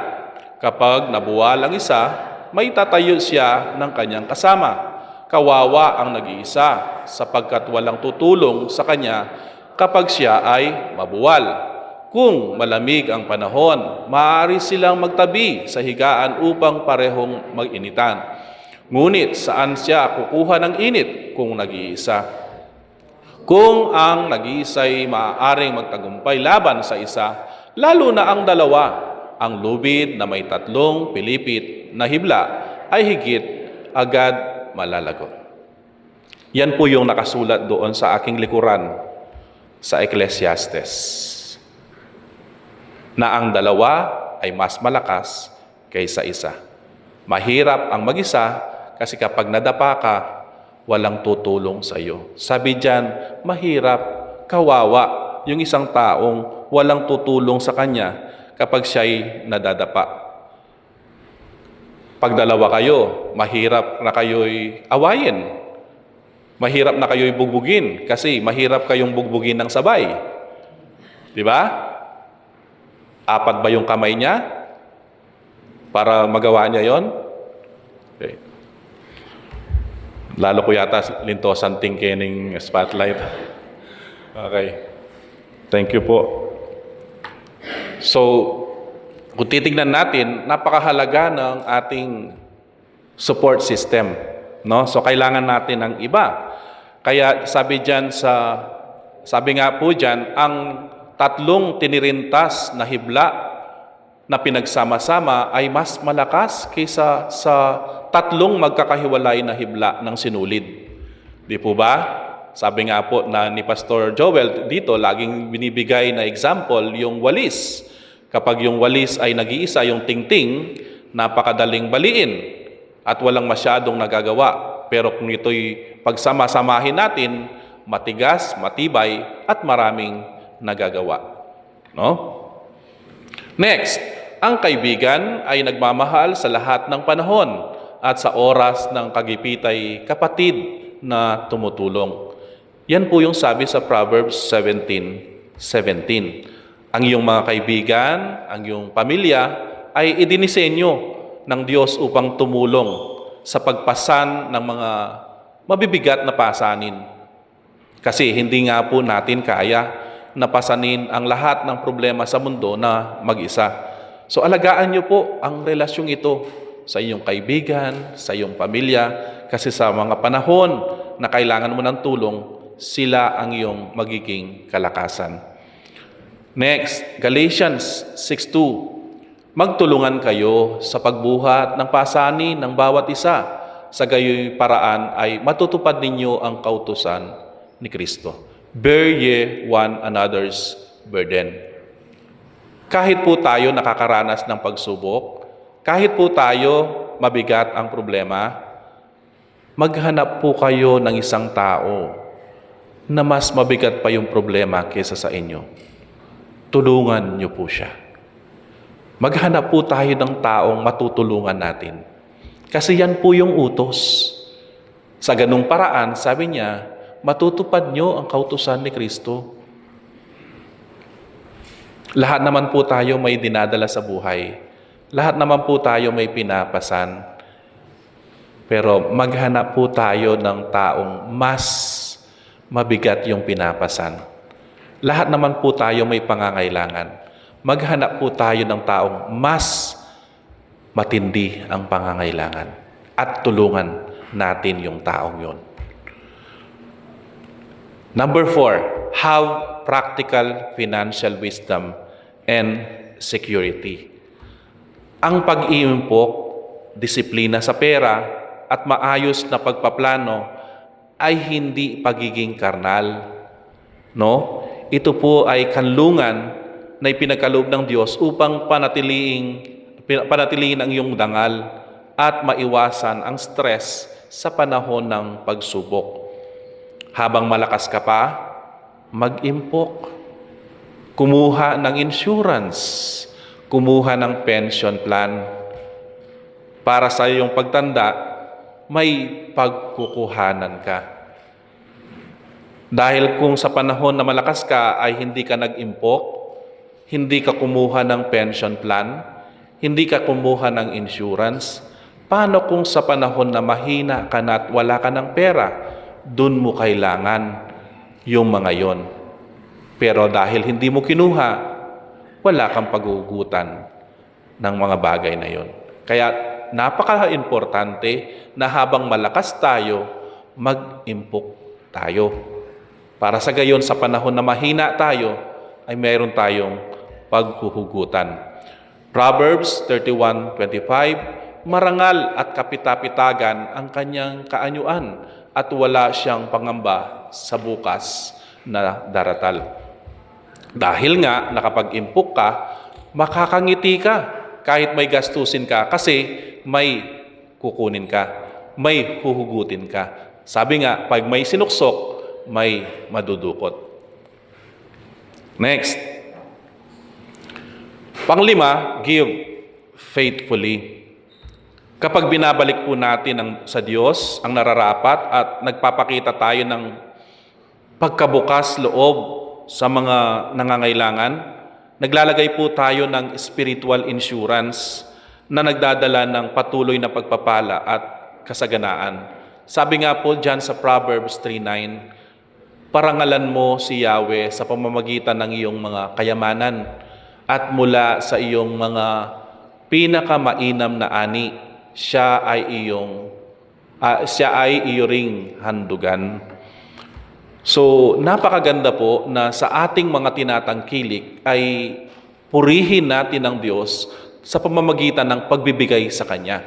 S5: Kapag nabuwal ang isa, may tatayo siya ng kanyang kasama. Kawawa ang nag-iisa sapagkat walang tutulong sa kanya kapag siya ay mabuwal. Kung malamig ang panahon, maaari silang magtabi sa higaan upang parehong mag-initan. Ngunit saan siya kukuha ng init kung nag-iisa? Kung ang nag-iisa'y maaaring magtagumpay laban sa isa, lalo na ang dalawa, ang lubid na may tatlong pilipit na hibla ay higit agad malalagot. Yan po yung nakasulat doon sa aking likuran sa Ecclesiastes. Na ang dalawa ay mas malakas kaysa isa. Mahirap ang mag-isa kasi kapag nadapa ka, walang tutulong sa iyo. Sabi diyan, mahirap, kawawa yung isang taong walang tutulong sa kanya kapag siya'y nadadapa. Pag dalawa kayo, mahirap na kayo'y awayin. Mahirap na kayo'y bugbugin kasi mahirap kayong bugbugin ng sabay. Di ba? 4 ba yung kamay niya para magawa niya yon? Okay. Lalo ko yata lintosan tingkening spotlight. Okay. Thank you po. So, kung titignan natin, napakahalaga ng ating support system. No? So, kailangan natin ng iba. Kaya sabi nga po dyan, ang tatlong tinirintas na hibla na pinagsama-sama ay mas malakas kaysa sa tatlong magkakahiwalay na hibla ng sinulid. Di po ba? Sabi nga po na ni Pastor Joel dito, laging binibigay na example yung walis. Kapag yung walis ay nag-iisa, yung tingting, napakadaling baliin at walang masyadong nagagawa. Pero kung ito'y pagsama-samahin natin, matigas, matibay, at maraming nagagawa. No? Next, ang kaibigan ay nagmamahal sa lahat ng panahon at sa oras ng kagipitay kapatid na tumutulong. Yan po yung sabi sa Proverbs 17:17. Ang iyong mga kaibigan, ang iyong pamilya ay idinisenyo ng Diyos upang tumulong sa pagpasan ng mga mabibigat na pasanin. Kasi hindi nga po natin kaya napasanin ang lahat ng problema sa mundo na mag-isa. So alagaan niyo po ang relasyong ito sa iyong kaibigan, sa iyong pamilya, kasi sa mga panahon na kailangan mo ng tulong, sila ang iyong magiging kalakasan. Next, Galatians 6:2. Magtulungan kayo sa pagbuhat ng pasanin ng bawat isa. Sa gayoy paraan ay matutupad ninyo ang kautusan ni Kristo. Bear ye one another's burden. Kahit po tayo nakakaranas ng pagsubok, kahit po tayo mabigat ang problema, maghanap po kayo ng isang tao na mas mabigat pa yung problema kaysa sa inyo. Tulungan niyo po siya. Maghanap po tayo ng taong matutulungan natin. Kasi yan po yung utos. Sa ganung paraan, sabi niya, matutupad niyo ang kautusan ni Kristo. Lahat naman po tayo may dinadala sa buhay. Lahat naman po tayo may pinapasan. Pero maghanap po tayo ng taong mas mabigat yung pinapasan. Lahat naman po tayo may pangangailangan. Maghanap po tayo ng taong mas matindi ang pangangailangan at tulungan natin yung taong yon. Number 4, have practical financial wisdom and security. Ang pag-iimpok, disiplina sa pera, at maayos na pagpaplano ay hindi pagiging karnal. No? Ito po ay kanlungan na ipinagkaloob ng Diyos upang panatiliin ang iyong dangal at maiwasan ang stress sa panahon ng pagsubok. Habang malakas ka pa, mag-impok. Kumuha ng insurance. Kumuha ng pension plan. Para sa iyong pagtanda, may pagkukuhanan ka. Dahil kung sa panahon na malakas ka ay hindi ka nag-impok, hindi ka kumuha ng pension plan, hindi ka kumuha ng insurance, paano kung sa panahon na mahina ka na at wala ka ng pera, dun mo kailangan yung mga yon. Pero dahil hindi mo kinuha, wala kang paghugutan ng mga bagay na yon. Kaya napaka-importante na habang malakas tayo, mag-impok tayo. Para sa gayon, sa panahon na mahina tayo, ay mayroon tayong paghuhugutan. Proverbs 31:25, marangal at kapitapitagan ang kanyang kaanyuan at wala siyang pangamba sa bukas na daratal. Dahil nga nakapag-impok ka, makakangiti ka kahit may gastusin ka kasi may kukunin ka, may huhugutin ka. Sabi nga, pag may sinuksok, may madudukot. Next. Panglima, give faithfully. Kapag binabalik po natin sa Diyos ang nararapat at nagpapakita tayo ng pagkabukas loob sa mga nangangailangan, naglalagay po tayo ng spiritual insurance na nagdadala ng patuloy na pagpapala at kasaganaan. Sabi nga po dyan sa Proverbs 3:9, parangalan mo si Yahweh sa pamamagitan ng iyong mga kayamanan at mula sa iyong mga pinakamainam na ani, siya ay iyo ring handugan. So, napakaganda po na sa ating mga tinatangkilik ay purihin natin ang Diyos sa pamamagitan ng pagbibigay sa Kanya.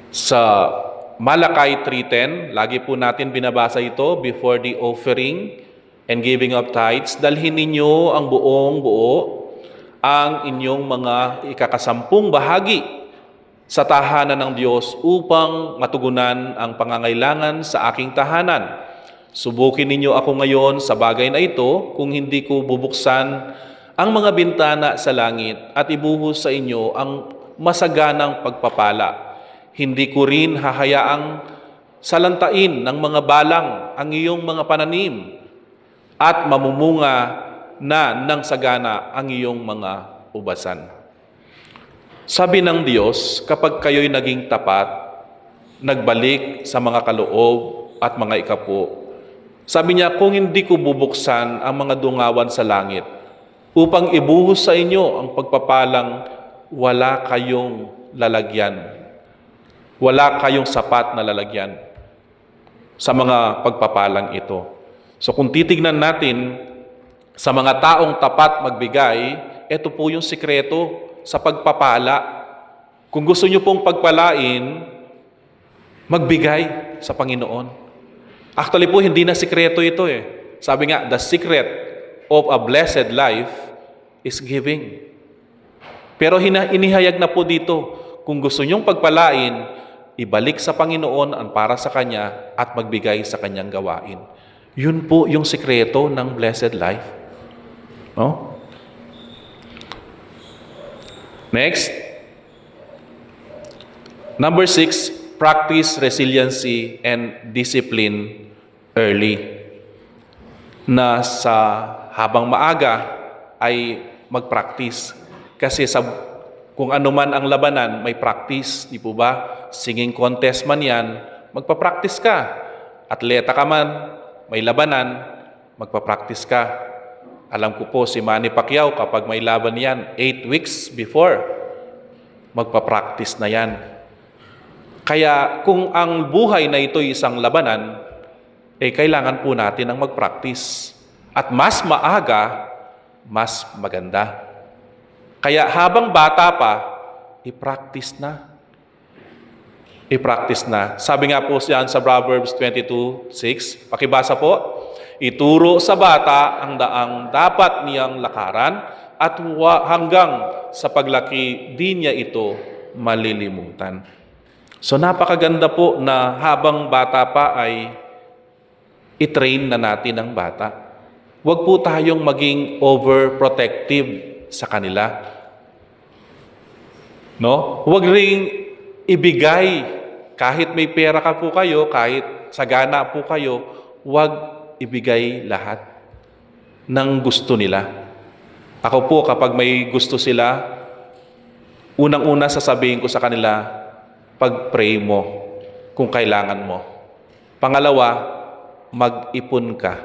S5: Sa Malakay 3:10, lagi po natin binabasa ito before the offering and giving of tithes. Dalhin ninyo ang buong buo, ang inyong mga ikakasampung bahagi sa tahanan ng Diyos upang matugunan ang pangangailangan sa aking tahanan. Subukin ninyo ako ngayon sa bagay na ito kung hindi ko bubuksan ang mga bintana sa langit at ibuhos sa inyo ang masaganang pagpapala. Hindi ko rin hahayaang salantain ng mga balang ang iyong mga pananim at mamumunga na ng sagana ang iyong mga ubasan. Sabi ng Diyos, kapag kayo'y naging tapat, nagbalik sa mga kaloob at mga ikapo, sabi niya, kung hindi ko bubuksan ang mga dungawan sa langit upang ibuhos sa inyo ang pagpapalang wala kayong lalagyan, wala kayong sapat na lalagyan sa mga pagpapalang ito. So kung titignan natin sa mga taong tapat magbigay, ito po yung sikreto sa pagpapala. Kung gusto nyo pong pagpalain, magbigay sa Panginoon. Actually po, hindi na sikreto ito eh. Sabi nga, the secret of a blessed life is giving. Pero inihayag na po dito, kung gusto nyong pagpalain, ibalik sa Panginoon ang para sa Kanya at magbigay sa Kanyang gawain. Yun po yung sikreto ng blessed life. No? Next. Number 6, practice resiliency and discipline early. Na sa habang maaga ay mag-practice. Kasi kung ano man ang labanan, may practice, di po ba? Singing contest man yan, magpa-practice ka. Atleta ka man, may labanan, magpa-practice ka. Alam ko po si Manny Pacquiao, kapag may laban yan, 8 weeks before, magpa-practice na yan. Kaya kung ang buhay na ito'y isang labanan, kailangan po natin ang mag-practice. At mas maaga, mas maganda. Kaya habang bata pa, i-practice na. I-practice na. Sabi nga po siyan sa Proverbs 22:6, pakibasa po, ituro sa bata ang daang dapat niyang lakaran at hanggang sa paglaki di niya ito malilimutan. So napakaganda po na habang bata pa ay i-train na natin ang bata. Huwag po tayong maging overprotective sa kanila. No? Huwag ring ibigay kahit may pera ka po kayo, kahit sagana po kayo, huwag ibigay lahat ng gusto nila. Ako po, kapag may gusto sila, unang-una sasabihin ko sa kanila, pag-pray mo kung kailangan mo. Pangalawa, mag-ipon ka.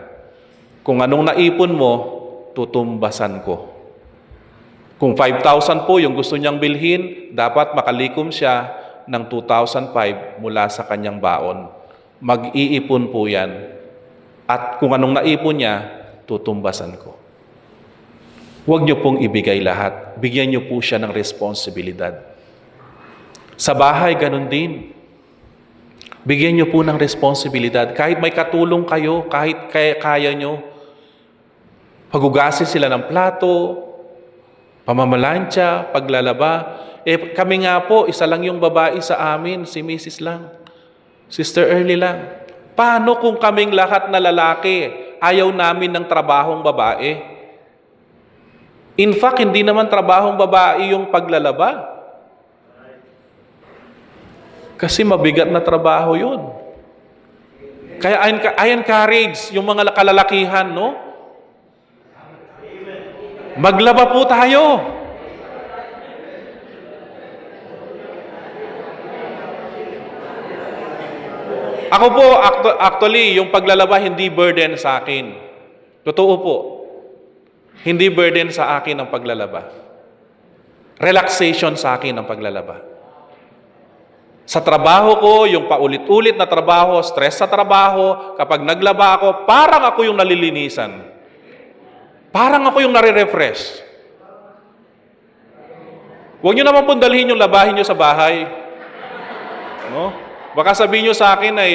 S5: Kung anong naipon mo, tutumbasan ko. Kung 5,000 po yung gusto niyang bilhin, dapat makalikom siya ng 2,005 mula sa kanyang baon. Mag-iipon po yan. At kung anong naipon niya, tutumbasan ko. Huwag niyo pong ibigay lahat. Bigyan niyo po siya ng responsibilidad. Sa bahay, ganun din. Bigyan niyo po ng responsibilidad. Kahit may katulong kayo, kahit kaya niyo, paghugasin sila ng plato, pamamalansya, paglalaba. Kami nga po, isa lang yung babae sa amin, si Mrs. lang. Sister Early lang. Paano kung kaming lahat na lalaki, ayaw namin ng trabahong babae? In fact, hindi naman trabahong babae yung paglalaba. Kasi mabigat na trabaho yun. Kaya I encourage yung mga kalalakihan, no? Maglaba po tayo. Ako po, actually, yung paglalaba hindi burden sa akin. Totoo po. Hindi burden sa akin ang paglalaba. Relaxation sa akin ang paglalaba. Sa trabaho ko, yung paulit-ulit na trabaho, stress sa trabaho, kapag naglaba ako, parang ako yung nalilinisan. Parang ako yung nare-refresh. Huwag nyo naman pong dalhin yung labahin nyo sa bahay. No? Baka sabihin nyo sa akin ay,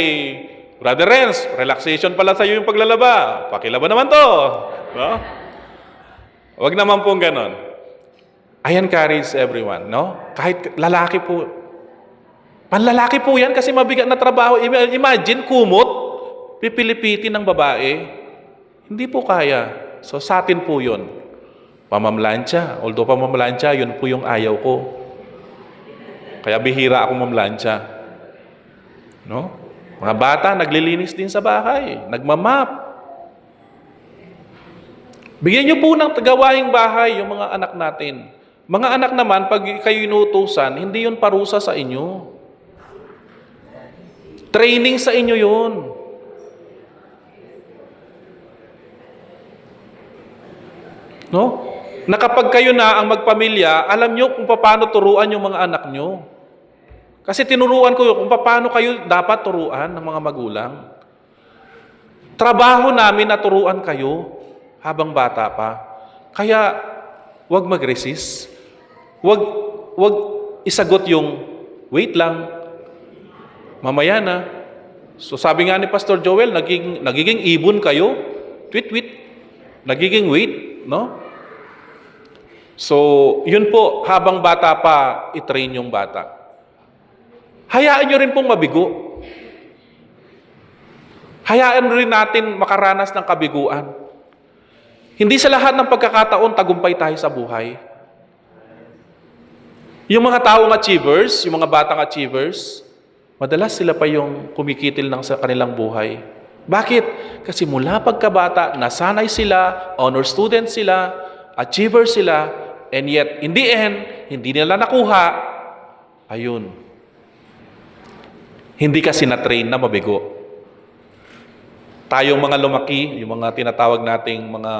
S5: Brother Renz, relaxation pala sa'yo yung paglalaba. Pakilaba naman to. No? Huwag naman pong ganon. I encourage everyone, no? Kahit lalaki po, panlalaki po yan kasi mabigat na trabaho. Imagine, kumot, pipilipitin ng babae. Hindi po kaya. So sa atin po yun. Pamamlansya. Although pamamlansya, yun po yung ayaw ko. Kaya bihira ako mamlansya. No? Mga bata, naglilinis din sa bahay. Nagmamap. Bigyan niyo po ng gawaing bahay yung mga anak natin. Mga anak naman, pag kayo inutusan, hindi yun parusa sa inyo. Training sa inyo yun. No? Na kapag kayo na ang magpamilya, alam nyo kung paano turuan yung mga anak nyo. Kasi tinuruan ko kung paano kayo dapat turuan ng mga magulang. Trabaho namin na turuan kayo habang bata pa. Kaya, wag mag-resist. Wag isagot yung, wait lang, mamaya na. So sabi nga ni Pastor Joel, nagiging ibon kayo, tweet, nagiging wait, no? So, yun po, habang bata pa, i-train yung bata. Hayaan nyo rin pong mabigo. Hayaan rin natin makaranas ng kabiguan. Hindi sa lahat ng pagkakataon tagumpay tayo sa buhay. Yung mga taong achievers, yung mga batang achievers, madalas sila pa yung kumikitil ng sa kanilang buhay. Bakit? Kasi mula pagkabata, nasanay sila, honor student sila, achiever sila, and yet, in the end, hindi nila nakuha, ayun. Hindi kasi na-train na mabigo. Tayong mga lumaki, yung mga tinatawag nating mga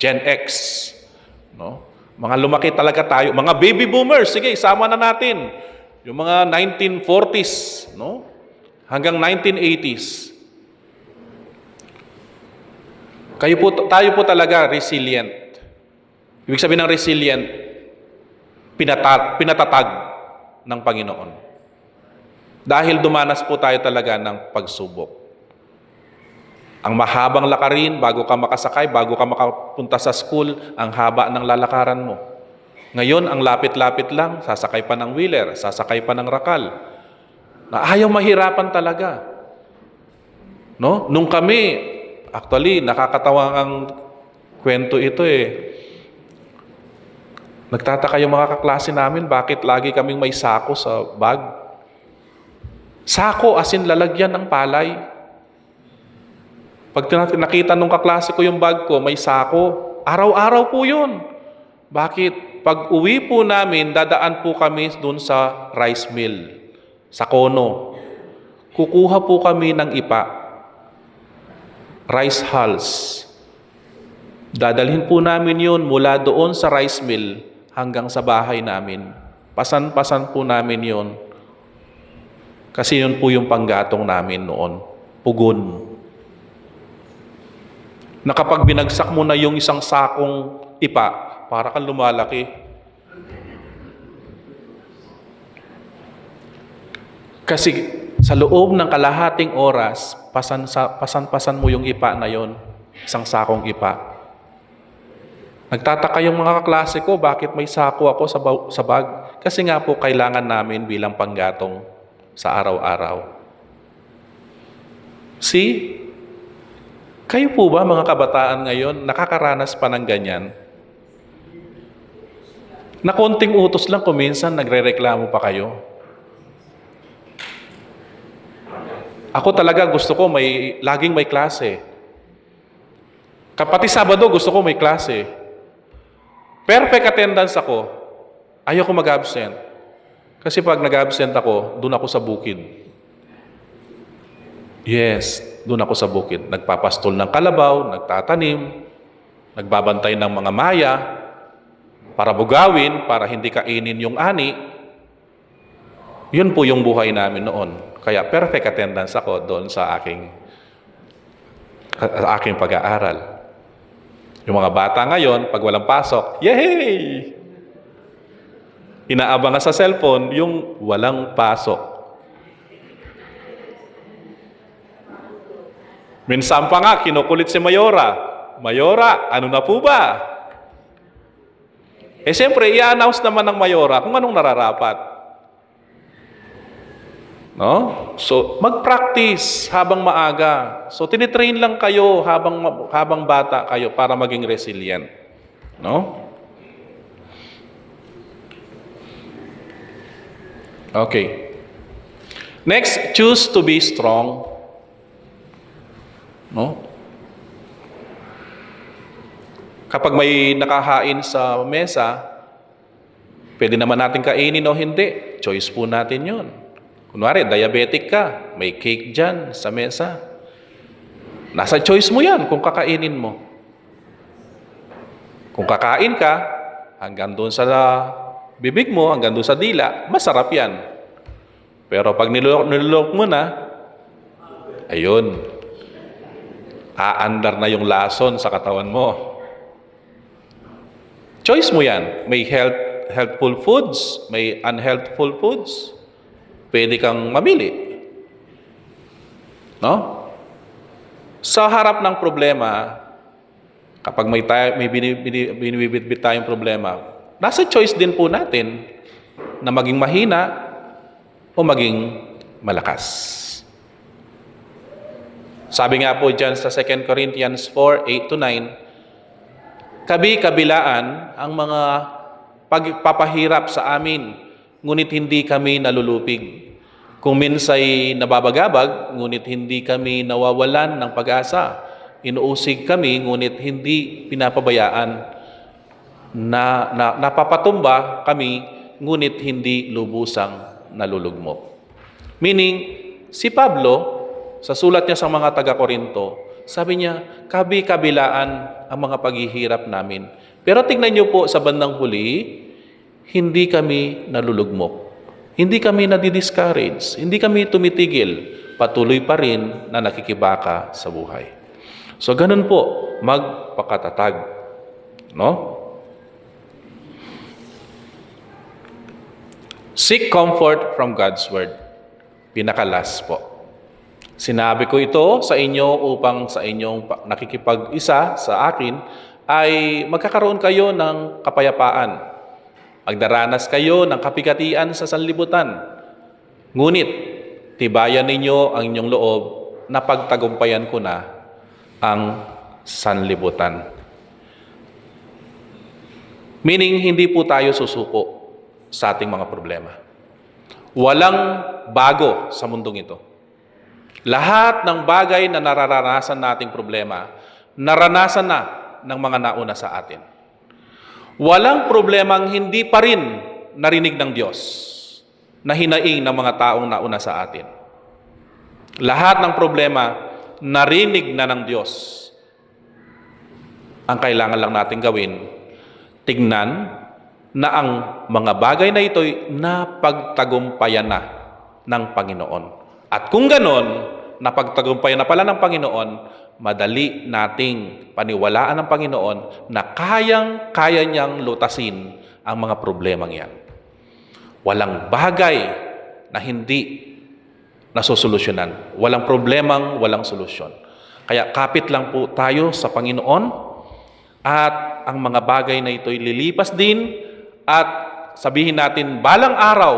S5: Gen X, no? Mga lumaki talaga tayo, mga baby boomers, sige, isama na natin. Yung mga 1940s, no? Hanggang 1980s. Tayo po talaga resilient. Ibig sabihin ng resilient, pinatatag ng Panginoon. Dahil dumanas po tayo talaga ng pagsubok. Ang mahabang lakarin, bago ka makasakay, bago ka makapunta sa school, ang haba ng lalakaran mo. Ngayon, ang lapit-lapit lang, sasakay pa ng wheeler, sasakay pa ng rakal. Na ayaw mahirapan talaga. No? Nung kami, actually, nakakatawa ang kwento ito eh. Nagtataka yung mga kaklase namin, bakit lagi kaming may sako sa bag? Sako, as in lalagyan ng palay. Pag nakita nung kaklase ko yung bag ko, may sako. Araw-araw po yun. Bakit? Pag uwi po namin, dadaan po kami dun sa rice mill, sa kono. Kukuha po kami ng ipa. Rice hulls. Dadalhin po namin yun mula doon sa rice mill hanggang sa bahay namin. Pasan-pasan po namin yun. Kasi yun po yung panggatong namin noon. Pugon. Na kapag binagsak mo na yung isang sakong ipa, para kang lumalaki. Kasi sa loob ng kalahating oras, pasan-pasan mo yung ipa na yon, isang sakong ipa. Nagtataka yung mga kaklase ko, bakit may sako ako sa bag? Kasi nga po, kailangan namin bilang panggatong sa araw-araw. See? Kayo po ba, mga kabataan ngayon, nakakaranas pa ng ganyan? Na konting utos lang kung minsan nagre-reklamo pa kayo. Ako talaga gusto ko laging may klase. Kapati Sabado gusto ko may klase. Perfect attendance ako. Ayoko mag-absent. Kasi pag nag-absent ako, doon ako sa bukid. Yes, doon ako sa bukid. Nagpapastol ng kalabaw, nagtatanim, nagbabantay ng mga maya, para bugawin, para hindi kainin yung ani. Yun po yung buhay namin noon. Kaya perfect attendance ako doon sa aking pag-aaral. Yung mga bata ngayon, pag walang pasok, yay! Inaabangan sa cellphone yung walang pasok. Minsan pa nga, kinukulit si Mayora. Mayora, ano na po ba? Eh siyempre, i-announce naman ng Mayora kung anong nararapat. No? So, mag-practice habang maaga. So, tinitrain lang kayo habang bata kayo para maging resilient. No? Okay. Next, choose to be strong. No? Kapag may nakahain sa mesa, pwede naman natin kainin o hindi. Choice po natin yun. Kunwari, diabetic ka, may cake dyan sa mesa. Nasa choice mo yan kung kakainin mo. Kung kakain ka, hanggang doon sa bibig mo, hanggang doon sa dila, masarap yan. Pero pag nilolok mo na, ayun, aandar na yung lason sa katawan mo. Choice mo yan. May healthful foods, may unhealthful foods. Pwede kang mamili. No? Sa harap ng problema, kapag may binibitbit tayong problema, nasa choice din po natin na maging mahina o maging malakas. Sabi nga po dyan sa 2 Corinthians 4:8-9, kabi-kabilaan ang mga pagpapahirap sa amin, ngunit hindi kami nalulupig. Kung minsay nababagabag, ngunit hindi kami nawawalan ng pag-asa. Inuusig kami, ngunit hindi pinapabayaan. Napapatumba kami, ngunit hindi lubusang nalulugmok. Meaning, si Pablo, sa sulat niya sa mga taga-Korinto, sabi niya, kabi-kabilaan ang mga paghihirap namin. Pero tingnan niyo po sa bandang huli, hindi kami nalulugmok. Hindi kami nadi-discourage. Hindi kami tumitigil. Patuloy pa rin na nakikibaka sa buhay. So, ganun po, magpakatatag. No? Seek comfort from God's Word. Pinakalas po. Sinabi ko ito sa inyo upang sa inyong nakikipag-isa sa akin ay magkakaroon kayo ng kapayapaan. Magdaranas kayo ng kapigatian sa sanlibutan. Ngunit, tibayan ninyo ang inyong loob na pagtagumpayan ko na ang sanlibutan. Meaning, hindi po tayo susuko sa ating mga problema. Walang bago sa mundong ito. Lahat ng bagay na nararanasan nating problema, naranasan na ng mga nauna sa atin. Walang problemang hindi pa rin narinig ng Diyos na hinaing ng mga taong nauna sa atin. Lahat ng problema, narinig na ng Diyos. Ang kailangan lang natin gawin, tignan na ang mga bagay na ito'y napagtagumpayan na ng Panginoon. At kung ganon, napagtagumpayan na pala ng Panginoon, madali nating paniwalaan ng Panginoon na kaya niyang lutasin ang mga problemang yan. Walang bagay na hindi nasosolusyonan. Walang problemang walang solusyon. Kaya kapit lang po tayo sa Panginoon at ang mga bagay na ito'y lilipas din at sabihin natin, balang araw,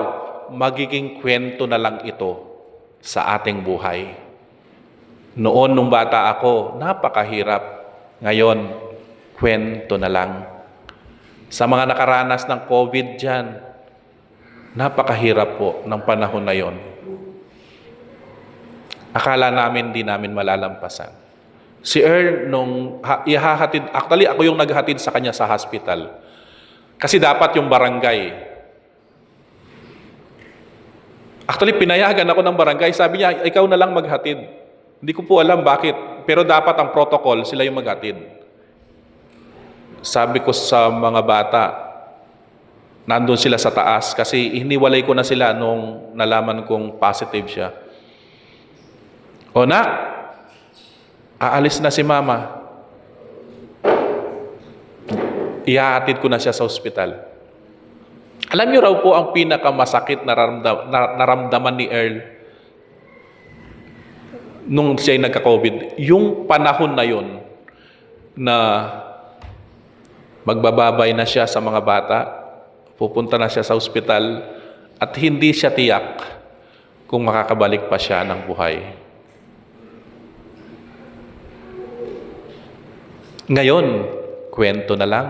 S5: magiging kwento na lang ito sa ating buhay. Noon nung bata ako, napakahirap. Ngayon, kwento na lang. Sa mga nakaranas ng COVID dyan, napakahirap po ng panahon na yon. Akala namin di namin malalampasan. Si Earl, nung ihahatid, actually ako yung naghatid sa kanya sa hospital. Kasi dapat yung barangay. Actually, pinayagan ako ng barangay. Sabi niya, ikaw na lang maghatid. Hindi ko po alam bakit. Pero dapat ang protocol, sila yung maghatid. Sabi ko sa mga bata, nandun sila sa taas kasi hiniwalay ko na sila nung nalaman kong positive siya. O nak, aalis na si mama. Ihahatid ko na siya sa ospital. Alam niyo raw po ang pinakamasakit na naramdaman ni Earl nung siya'y nagka-COVID, yung panahon na yon na magbababay na siya sa mga bata, pupunta na siya sa ospital, at hindi siya tiyak kung makakabalik pa siya ng buhay. Ngayon, kwento na lang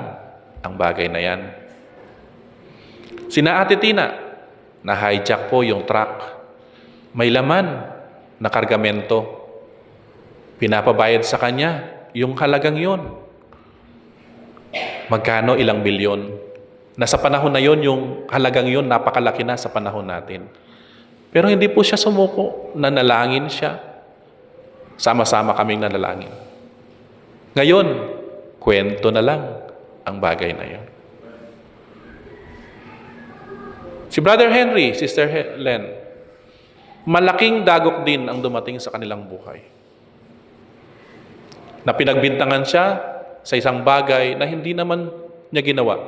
S5: ang bagay na yan. Sina Ate Tina, na-hijack po yung truck. May laman na kargamento. Pinapabayad sa kanya yung halagang yon. Magkano? Ilang bilyon. Nasa panahon na yon, yung halagang yon, napakalaki na sa panahon natin. Pero hindi po siya sumuko. Nanalangin siya. Sama-sama kaming nanalangin. Ngayon, kwento na lang ang bagay na yon. Si Brother Henry, Sister Helen, malaking dagok din ang dumating sa kanilang buhay. Na pinagbintangan siya sa isang bagay na hindi naman niya ginawa.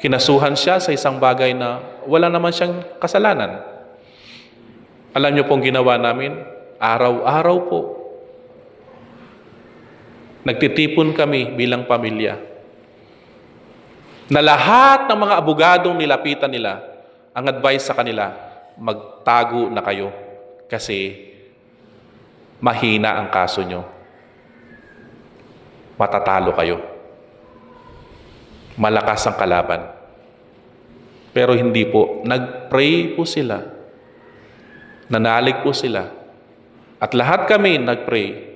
S5: Kinasuhan siya sa isang bagay na wala naman siyang kasalanan. Alam niyo pong ginawa namin? Araw-araw po. Nagtitipon kami bilang pamilya. Na lahat ng mga abogadong nilapitan nila, ang advice sa kanila, magtago na kayo kasi mahina ang kaso nyo. Matatalo kayo. Malakas ang kalaban. Pero hindi po. Nag-pray po sila. Nanalig po sila. At lahat kami nag-pray.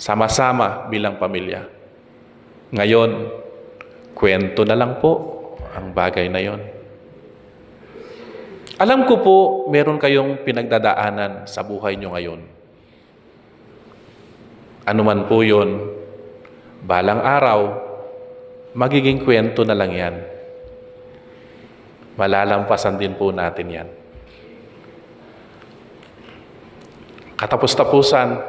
S5: Sama-sama bilang pamilya. Ngayon, kwento na lang po ang bagay na yon. Alam ko po, meron kayong pinagdadaanan sa buhay nyo ngayon. Ano man po yun, balang araw, magiging kwento na lang yan. Malalampasan din po natin yan. Katapos-tapusan,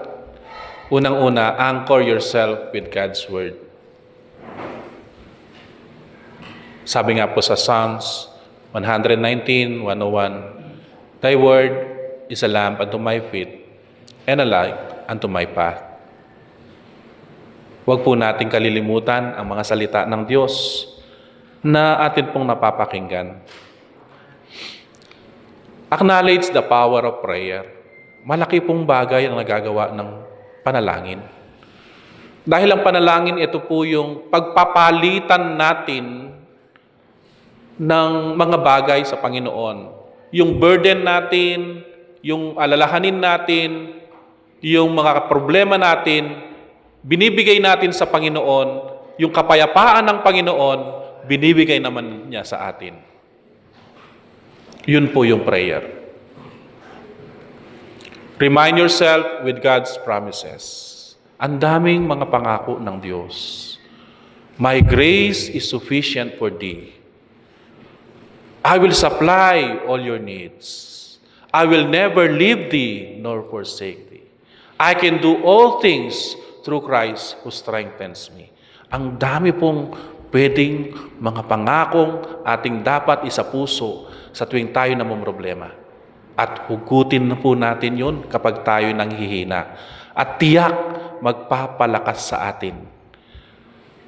S5: unang-una, anchor yourself with God's Word. Sabi nga po sa Psalms 119:101, Thy Word is a lamp unto my feet and a light unto my path. Huwag po nating kalilimutan ang mga salita ng Diyos na atin pong napapakinggan. Acknowledge the power of prayer. Malaki pong bagay ang nagagawa ng panalangin. Dahil ang panalangin, ito po yung pagpapalitan natin ng mga bagay sa Panginoon. Yung burden natin, yung alalahanin natin, yung mga problema natin, binibigay natin sa Panginoon. Yung kapayapaan ng Panginoon, binibigay naman niya sa atin. Yun po yung prayer. Remind yourself with God's promises. Ang daming mga pangako ng Diyos. My grace is sufficient for thee. I will supply all your needs. I will never leave thee nor forsake thee. I can do all things through Christ who strengthens me. Ang dami pong pwedeng mga pangakong ating dapat isapuso sa tuwing tayo namumroblema. At hugutin na po natin yun kapag tayo nanghihina. At tiyak magpapalakas sa atin.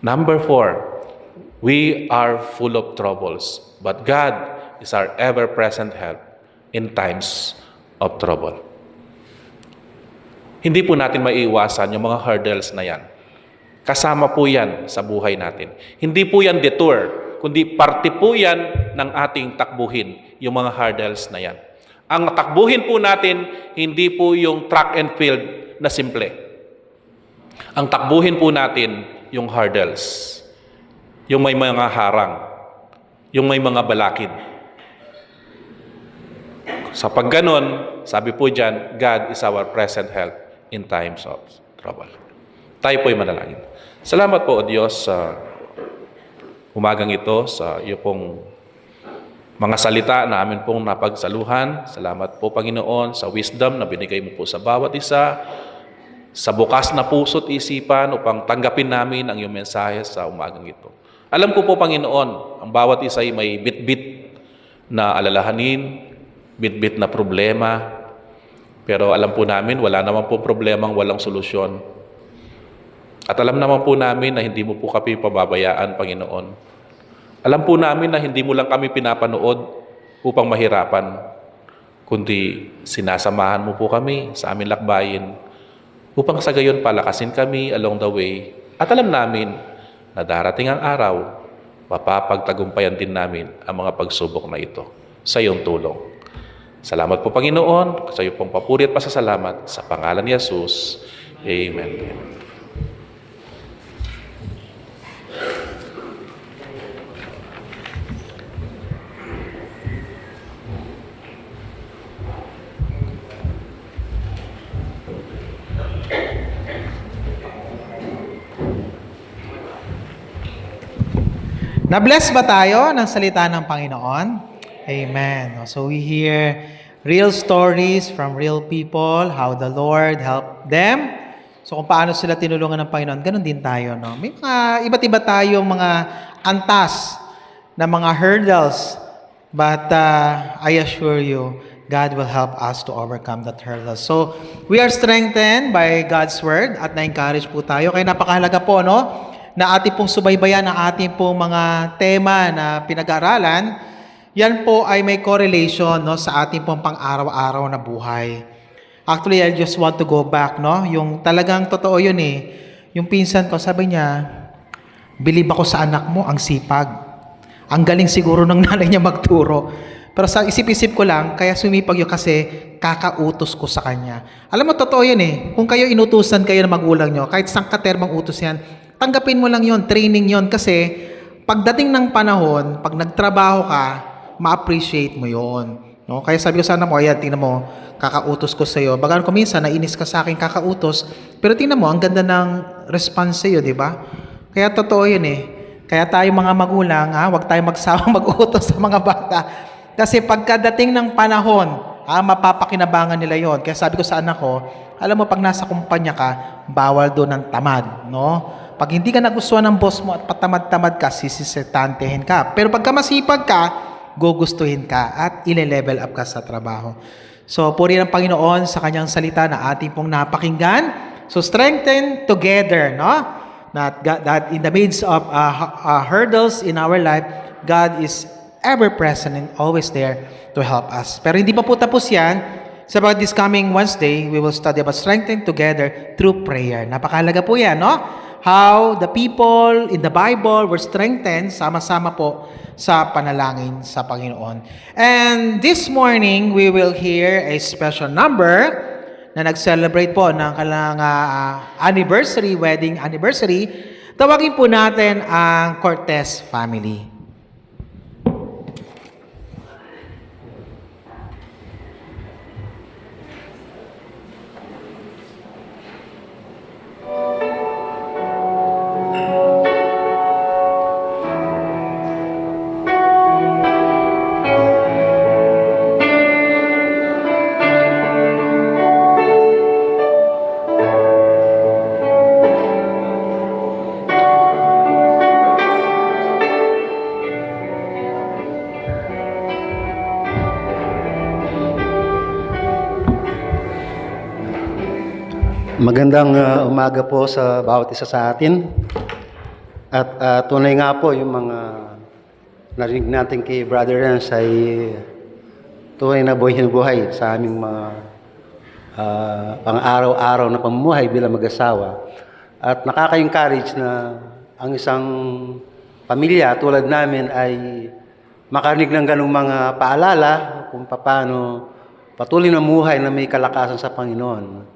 S5: Number 4, we are full of troubles. But God is our ever-present help in times of trouble. Hindi po natin maiiwasan yung mga hurdles na yan. Kasama po yan sa buhay natin. Hindi po yan detour, kundi parte po yan ng ating takbuhin, yung mga hurdles na yan. Ang takbuhin po natin, hindi po yung track and field na simple. Ang takbuhin po natin, yung hurdles. Yung may mga harang. Yung may mga balakid. Sa pagganon, sabi po dyan, God is our present help in times of trouble. Tayo po'y manalangin. Salamat po, O Diyos, sa umagang ito, sa iyo pong mga salita na amin pong napagsaluhan. Salamat po, Panginoon, sa wisdom na binigay mo po sa bawat isa, sa bukas na puso't isipan upang tanggapin namin ang iyong mensahe sa umagang ito. Alam ko po, Panginoon, ang bawat isa ay may bit-bit na alalahanin, bit-bit na problema, Pero alam po namin, wala naman po problemang walang solusyon. At alam naman po namin na hindi mo po kami pababayaan, Panginoon. Alam po namin na hindi mo lang kami pinapanood upang mahirapan, kundi sinasamahan mo po kami sa aming lakbayin upang sa gayon palakasin kami along the way. At alam namin na darating ang araw, mapapagtagumpayan din namin ang mga pagsubok na ito sa iyong tulong. Salamat po, Panginoon, sa iyo pong papuri at pasasalamat sa pangalan ni Jesus. Amen.
S1: Na-bless ba tayo ng salita ng Panginoon? Amen. So we hear real stories from real people, how the Lord helped them. So kung paano sila tinulungan ng Panginoon, ganun din tayo. No? May mga iba't iba tayong mga antas na mga hurdles. But I assure you, God will help us to overcome that hurdles. So we are strengthened by God's Word at na-encourage po tayo. Kaya napakahalaga po, no? Na ating pong subaybayan ang ating pong mga tema na pinag-aaralan, yan po ay may correlation, no, sa ating pong pang-araw-araw na buhay. Actually, I just want to go back, no? Yung talagang totoo yun eh. Yung pinsan ko, sabi niya, bilib ako sa anak mo, ang sipag. Ang galing siguro ng nanay niya magturo. Pero sa isip-isip ko lang, kaya sumipag yun kasi kakautos ko sa kanya. Alam mo, totoo yun eh. Kung kayo inutusan kayo ng magulang nyo, kahit sang katermang utos yan, tanggapin mo lang yon, training yon kasi pagdating ng panahon, pag nagtrabaho ka, ma-appreciate mo yon. No? Kaya sabi ko sana mo, ayan, tingnan mo, kakautos ko sa iyo. Bagaan ko minsan, nainis ka sa akin kakautos, pero tingnan mo, ang ganda ng response sa iyo, di ba? Kaya totoo yun eh. Kaya tayo mga magulang, huwag tayo magsawang mag-utos sa mga bata. Kasi pagkadating ng panahon, mapapakinabangan nila yon. Kaya sabi ko sa anak ko, alam mo, pag nasa kumpanya ka, bawal doon ng tamad, no? Pag hindi ka nagustuhan ng boss mo at patamad-tamad ka, sisisetantehin ka. Pero pagka masipag ka, gugustuhin ka at ile-level up ka sa trabaho. So, puri ng Panginoon sa kanyang salita na ating pong napakinggan. So, strengthen together, no? That in the midst of hurdles in our life, God is ever present and always there to help us. Pero hindi pa po tapos yan. So, about this coming Wednesday, we will study about strengthening together through prayer. Napakahalaga po yan, no? How the people in the Bible were strengthened sama-sama po sa panalangin sa Panginoon. And this morning, we will hear a special number na nag-celebrate po ng kanilang anniversary, wedding anniversary. Tawagin po natin ang Cortez family.
S6: Magandang umaga po sa bawat isa sa atin. At tunay nga po yung mga narinig natin kay Brother Rance ay tunay na buhay sa aming mga pang-araw-araw na pamumuhay bilang mag-asawa. At nakaka-encourage na ang isang pamilya tulad namin ay makarinig ng ganung mga paalala kung paano patuloy na muhay na may kalakasan sa Panginoon.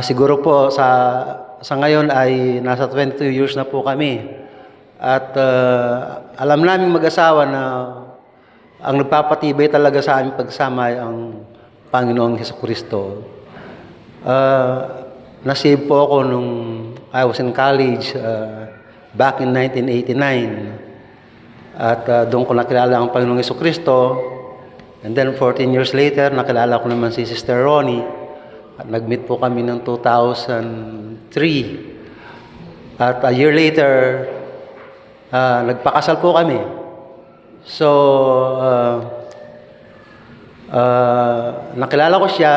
S6: Siguro po sa ngayon ay nasa 22 years na po kami. At alam namin mag-asawa na ang nagpapatibay talaga sa aming pagsama ay ang Panginoong Jesucristo. Nasave po ako nung I was in college back in 1989. At doon ko nakilala ang Panginoong Jesucristo. And then 14 years later, nakilala ko naman si Sister Ronnie. At nag-meet po kami ng 2003. At a year later, nagpakasal po kami. So, Nakilala ko siya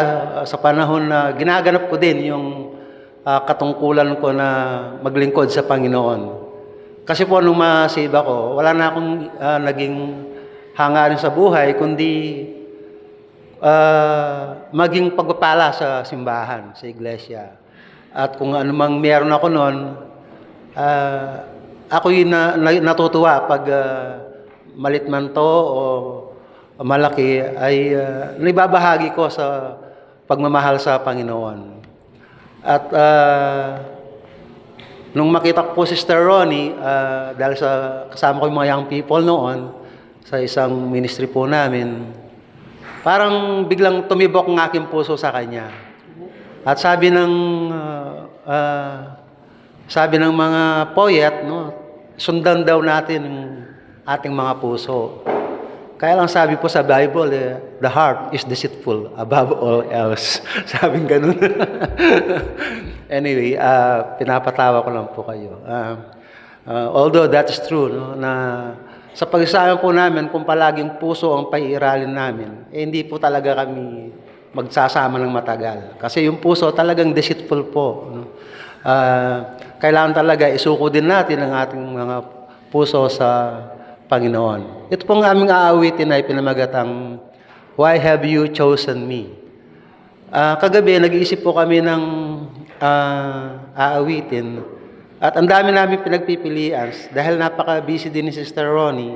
S6: sa panahon na ginaganap ko din yung katungkulan ko na maglingkod sa Panginoon. Kasi po nung ma-save ako, wala na akong naging hangarin sa buhay, kundi maging pagpapala sa simbahan, sa iglesia. At kung anumang meron ako noon, ako'y natutuwa pag malit man to o malaki ay naibabahagi ko sa pagmamahal sa Panginoon. At nung makita ko po si Sister Ronnie, dahil sa kasama ko yung mga young people noon sa isang ministry po namin, parang biglang tumibok ang aking puso sa kanya. At sabi ng mga poet, no, sundan daw natin yung ating mga puso. Kaya lang sabi po sa Bible, the heart is deceitful above all else. Sabing ganun. Anyway, pinapatawa ko lang po kayo. Although that is true, no, na sa pagsasama po namin, kung palaging puso ang paiiralin namin, hindi po talaga kami magsasama ng matagal. Kasi yung puso talagang deceitful po. No? Kailangan talaga isuko din natin ang ating mga puso sa Panginoon. Ito pong aming aawitin ay pinamagatang, Why Have You Chosen Me? Kagabi, nag-iisip po kami ng aawitin. At ang dami namin pinagpipilian. Dahil napaka-busy din ni Sister Ronnie,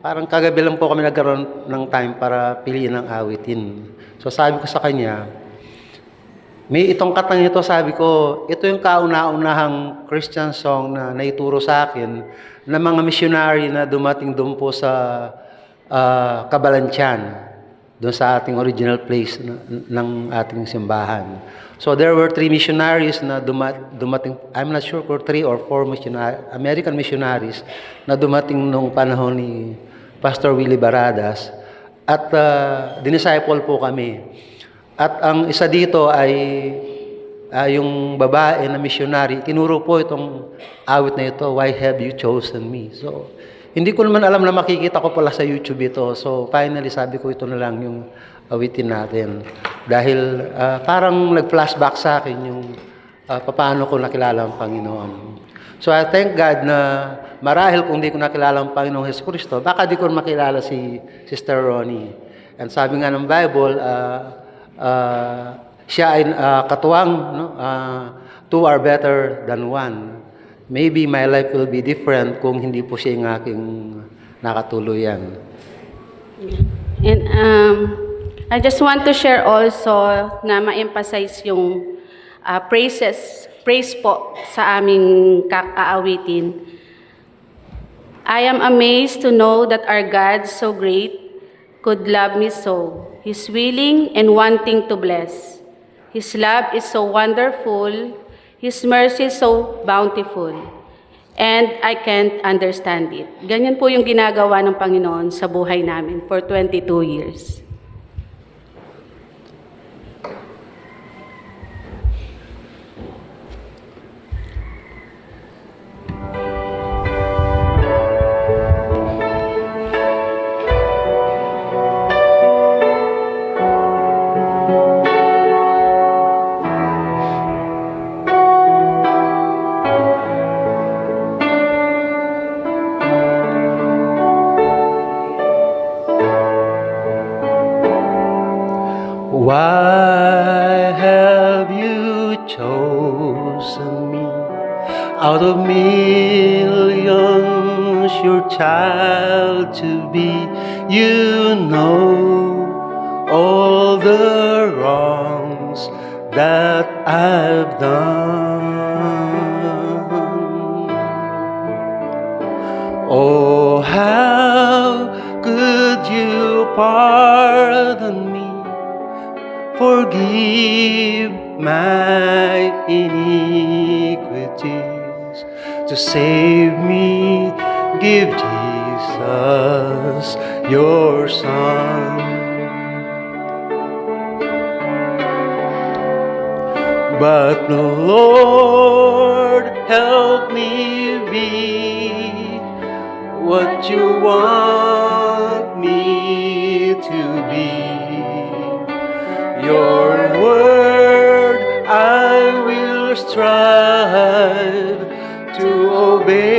S6: parang kagabi lang po kami nagkaroon ng time para piliin ang awitin. So sabi ko sa kanya, may itong katang ito, sabi ko, ito yung kauna-unahang Christian song na naituro sa akin ng mga missionary na dumating doon po sa Cabalantian, doon sa ating original place ng ating simbahan. So there were 3 missionaries na dumating, I'm not sure kung 3 or 4 American missionaries na dumating nung panahon ni Pastor Willie Baradas at dinisciple po kami. At ang isa dito ay yung babae na missionary, tinuro po itong awit na ito, Why Have You Chosen Me? So, hindi ko naman alam na makikita ko pala sa YouTube ito. So, finally, sabi ko ito na lang yung awitin natin. Dahil parang nag-flashback sa akin yung paano ko nakilala ang Panginoon. So, I thank God na marahil kung di ko nakilala ang Panginoong Jesucristo, baka di ko makilala si Sister Ronnie. And sabi nga ng Bible, siya ay katuwang, no? Two are better than one. Maybe my life will be different kung hindi po siya yung aking nakatuluyan.
S7: And I just want to share also na ma-emphasize yung praise po sa aming kakaawitin. I am amazed to know that our God so great could love me so. He's willing and wanting to bless. His love is so wonderful. His mercy is so bountiful. And I can't understand it. Ganyan po yung ginagawa ng Panginoon sa buhay namin for 22 years.
S6: Why have you chosen me out of millions, your child to be? You know all the wrongs that I've done. Oh, how could you pardon me? Forgive my iniquities. To save me, give Jesus your Son. But the Lord, help me be what you want me to be. Your word I will strive to obey.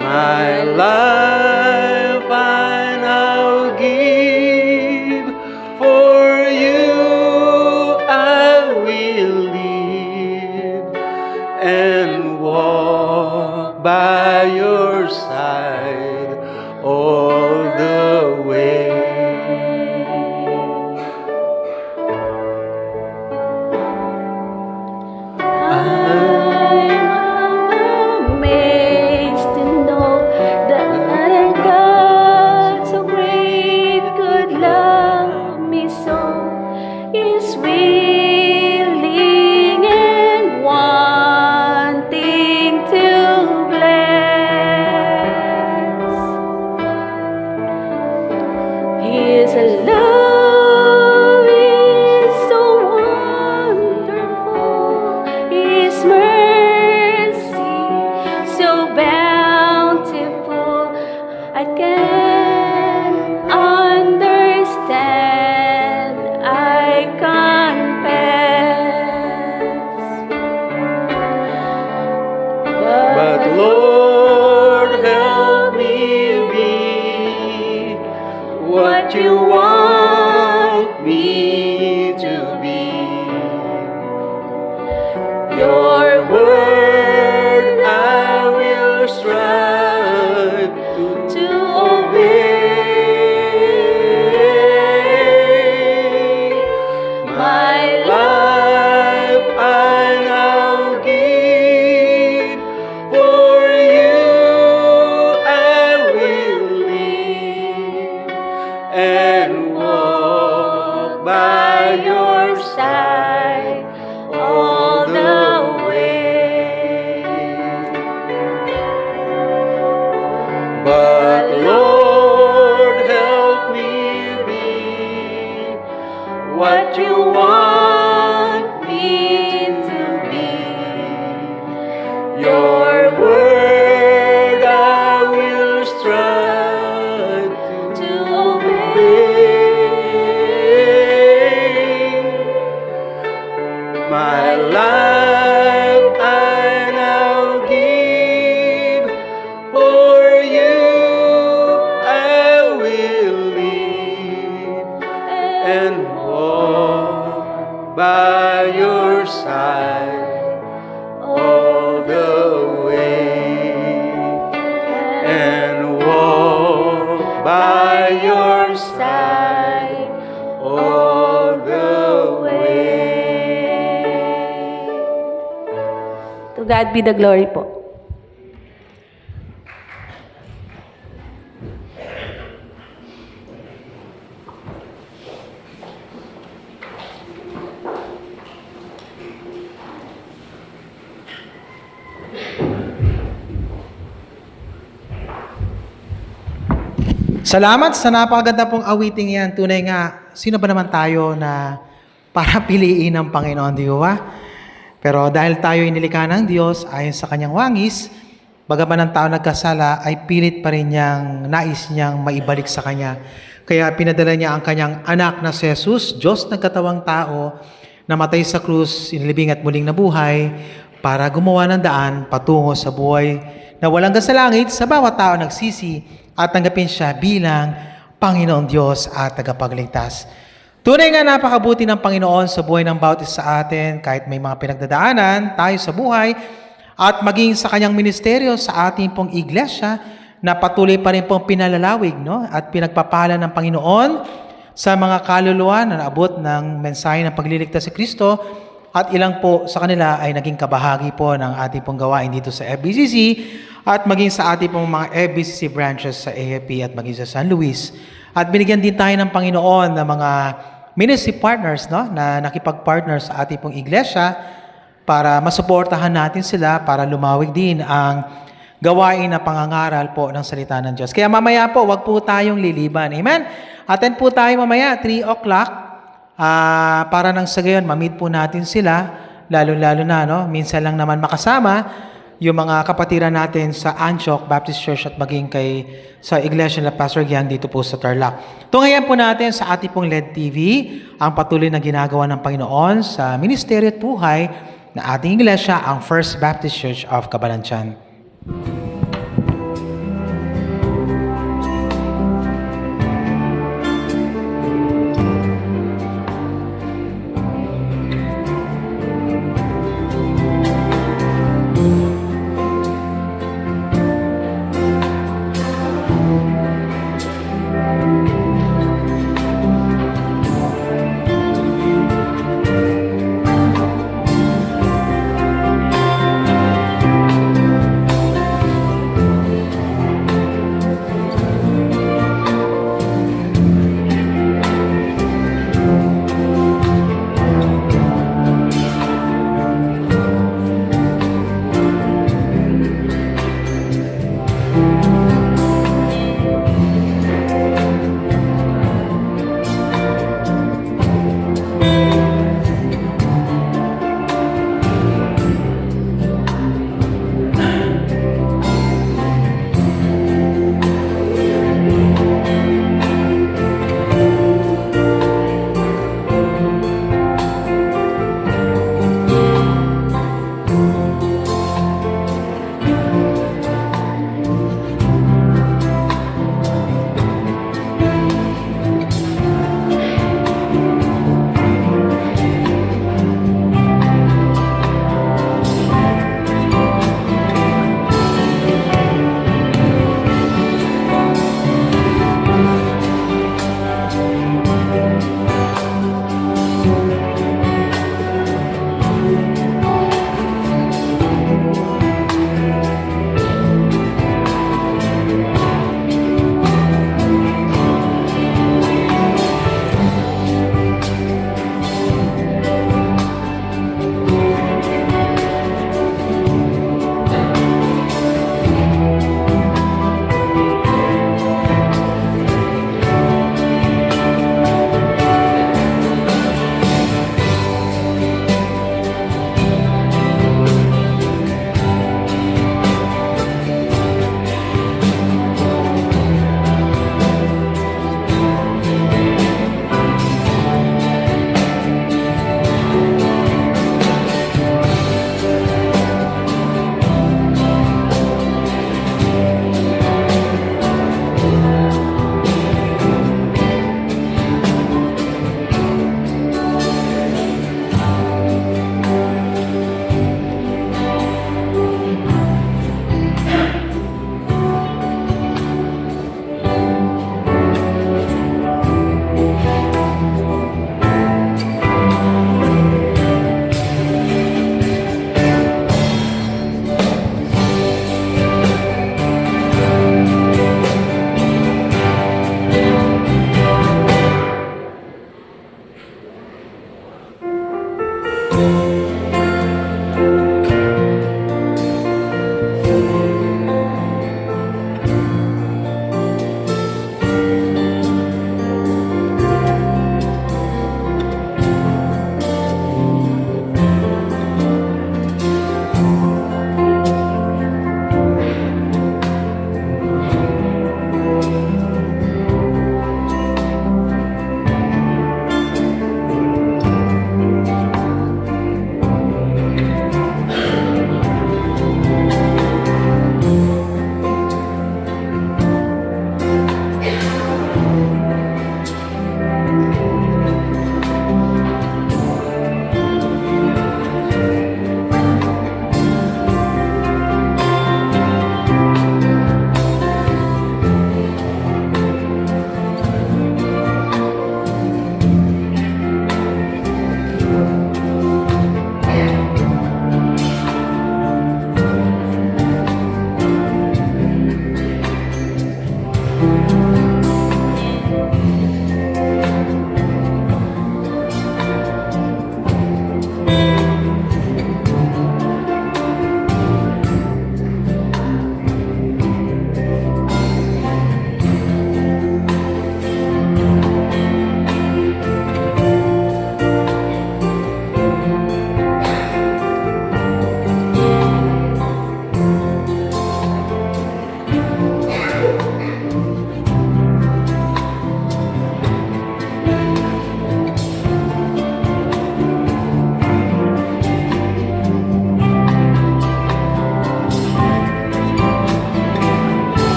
S6: My life I now give, for you I will live and walk by your side all the way.
S7: I'm amazed to know that our God so great could love me so, is willing and wanting to bless. His love is so wonderful, His mercy so bountiful. I can understand, I confess.
S6: But Lord, help me be what you want me to be. Your word I will strive to obey. My life I now give, for you I will live and walk by your side all the way. But Lord, help me be what you want me to be. Your word I will strive to obey. My life I now give, for you I will live and walk by your side all the way, and walk by your side all the way.
S7: To God be the glory po.
S1: Salamat sa napakaganda pong awiting yan. Tunay nga, sino ba naman tayo na para piliin ng Panginoon, di ba? Pero dahil tayo inilikha ng Diyos ayon sa kanyang wangis, bagaman ang tao nagkasala, ay pilit pa rin niyang nais niyang maibalik sa kanya. Kaya pinadala niya ang kanyang anak na si Jesus, Diyos nagkatawang tao, namatay sa krus, inilibing at muling nabuhay, para gumawa ng daan patungo sa buhay na walang gasalangit sa bawat tao nagsisi at tanggapin siya bilang Panginoong Diyos at tagapagligtas. Tunay nga napakabuti ng Panginoon sa buhay ng bawat isa sa atin kahit may mga pinagdadaanan tayo sa buhay at maging sa kanyang ministeryo sa ating pong iglesia na patuloy pa rin pong pinalalawig, no? At pinagpapala ng Panginoon sa mga kaluluwa na naabot ng mensahe ng pagliligtas sa Kristo at ilang po sa kanila ay naging kabahagi po ng ating pong gawain dito sa FBCC at maging sa ating pong mga FBCC branches sa AFP at maging sa San Luis. At binigyan din tayo ng Panginoon ng mga ministry partners, no, na nakipag-partner sa ating pong iglesia para masuportahan natin sila para lumawig din ang gawain na pangangaral po ng salita ng Diyos. Kaya mamaya po, wag po tayong liliban. Amen? Attend po tayo mamaya, 3 o'clock, para nang sa gayon, ma-meet po natin sila, lalo-lalo na, no, minsan lang naman makasama, yung mga kapatiran natin sa Antioch Baptist Church at maging sa Iglesia na Pastor Gian dito po sa Tarlac. Tunghayan po natin sa ating pong LED TV ang patuloy na ginagawa ng Panginoon sa ministeryo at buhay na ating iglesia, ang First Baptist Church of Cabanatuan.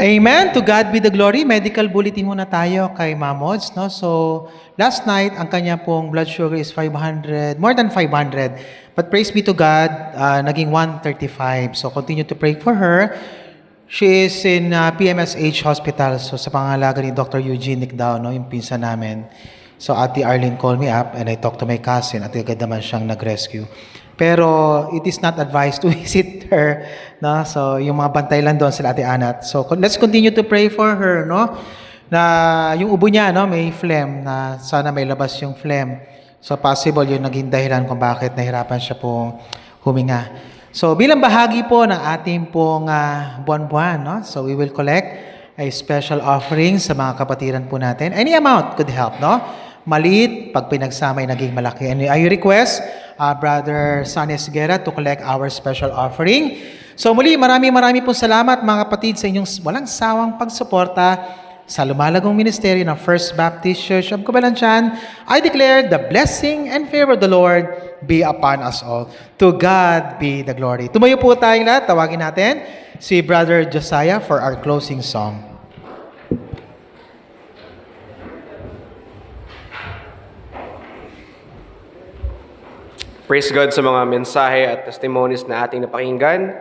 S1: Amen. To God be the glory. Medical bulletin muna tayo kay Mamods, no? So, last night, ang kanya pong blood sugar is 500, more than 500. But praise be to God, naging 135. So, continue to pray for her. She is in PMSH Hospital. So, sa pangalaga ni Dr. Eugene Nicdao, no? Yung pinsan namin. So, Ate Arlene called me up and I talked to my cousin at agad naman siyang nag-rescue. Pero it is not advised to visit her, no? So yung mga bantay lang doon sila Ate Anat. So let's continue to pray for her, no? Na yung ubo niya, no, may phlegm, na sana may labas yung phlegm. So possible yun naging dahilan kung bakit nahirapan siya pong huminga. So bilang bahagi po ng ating pong buwan-buwan, no? So we will collect a special offering sa mga kapatiran po natin. Any amount could help, no? Maliit, pag pinagsama ay naging malaki. And I request Brother Sonny Esguera to collect our special offering. So muli, marami po salamat mga kapatid sa inyong walang sawang pagsuporta sa lumalagong ministeryo ng First Baptist Church of Cabalantian. I declare the blessing and favor of the Lord be upon us all. To God be the glory. Tumayo po tayong lahat. Tawagin natin si Brother Josiah for our closing song.
S2: Praise God sa mga mensahe at testimonies na ating napakinggan.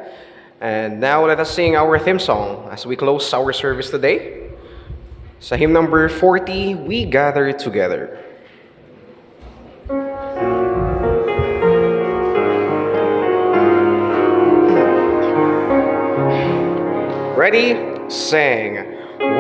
S2: And now let us sing our theme song as we close our service today. Sa hymn number 40, We Gather Together. Ready? Sing.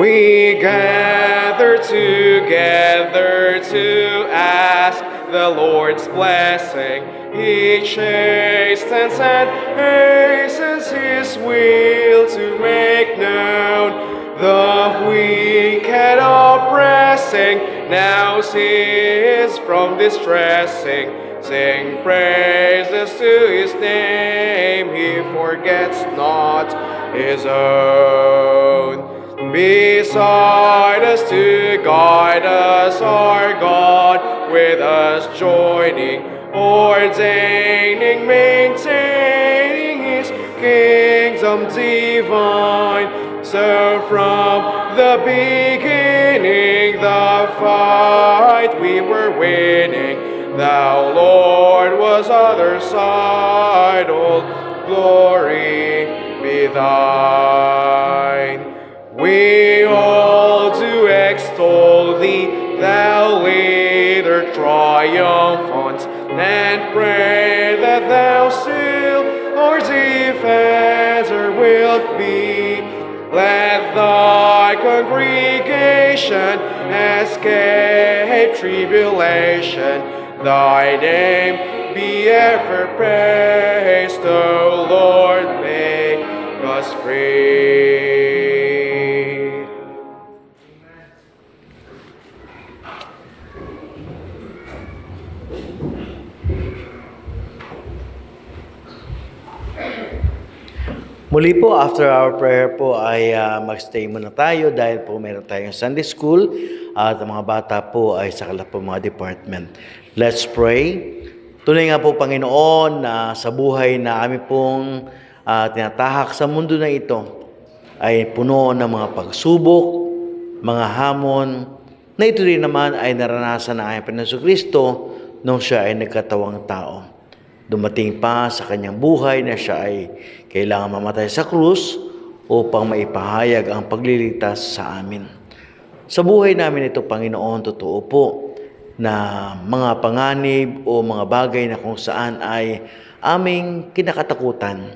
S2: We gather together to ask the Lord's blessing. He chastens and hastens His will to make known the weak and oppressing. Now cease from distressing. Sing praises to His name. He forgets not His own. Beside us to guide us, our God, with us joining, ordaining, maintaining His kingdom divine. So from the beginning, the fight we were winning. Thou, Lord, was other side, all glory be thine. We all do extol Thee, Thou leader triumphant, and pray that Thou still our defender wilt be. Let Thy congregation escape tribulation. Thy name be ever praised, O Lord, make us free.
S3: Muli po, after our prayer po ay magstay muna tayo dahil po meron tayong Sunday School at ang mga bata po ay sa kalap po mga department. Let's pray. Tunay nga po, Panginoon, na sa buhay na kami pong tinatahak sa mundo na ito ay puno ng mga pagsubok, mga hamon, na ito rin naman ay naranasan ng aking Panginoon Kristo nung siya ay nagkatawang tao. Dumating pa sa kanyang buhay na siya ay kailangan mamatay sa krus upang maipahayag ang pagliligtas sa amin. Sa buhay namin ito, Panginoon, totoo po na mga panganib o mga bagay na kung saan ay aming kinakatakutan.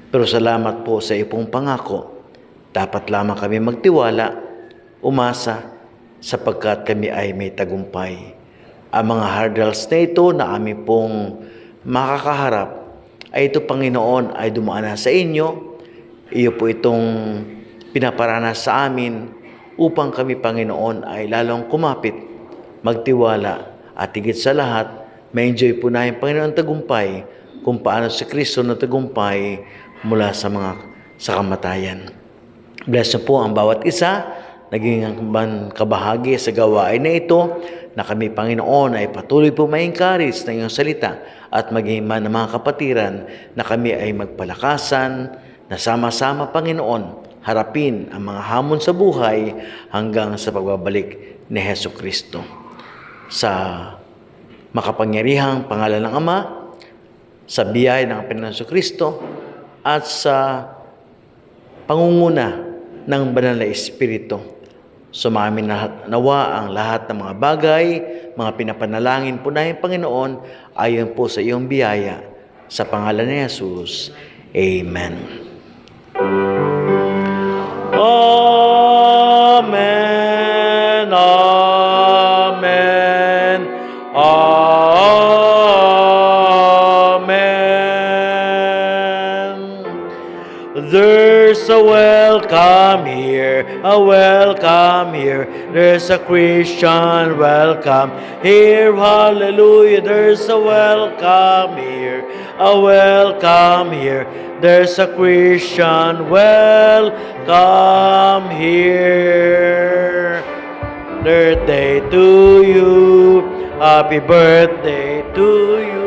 S3: Pero salamat po sa iyong pangako. Dapat lamang kami magtiwala, umasa, sapagkat kami ay may tagumpay. Ang mga hurdles na ito na aming pong makakaharap ay ito, Panginoon, ay dumaan na sa inyo. Iyo po itong pinaparanas sa amin upang kami, Panginoon, ay lalong kumapit, magtiwala, at higit sa lahat, ma-enjoy po namin, Panginoon, tagumpay kung paano si Kristo na tagumpay mula sa kamatayan. Bless na po ang bawat isa, naging kabahagi sa gawain na ito, na kami, Panginoon, ay patuloy po ma-encourage ng iyong salita at maging man ng mga kapatiran na kami ay magpalakasan, na sama-sama, Panginoon, harapin ang mga hamon sa buhay hanggang sa pagbabalik ni Heso Kristo. Sa makapangyarihang pangalan ng Ama, sa biyaya ng Panginoon Heso Kristo, at sa pangunguna ng Banal na Espiritu, sumamin nawa ang lahat ng mga bagay, mga pinapanalangin po namin, Panginoon, ayon po sa iyong biyaya. Sa pangalan ni Jesus, Amen. Amen. Amen. Amen. There's a welcome here, a welcome here. There's a Christian welcome here, hallelujah. There's a welcome here, a welcome here. There's a Christian welcome here. Birthday to you, happy birthday to you.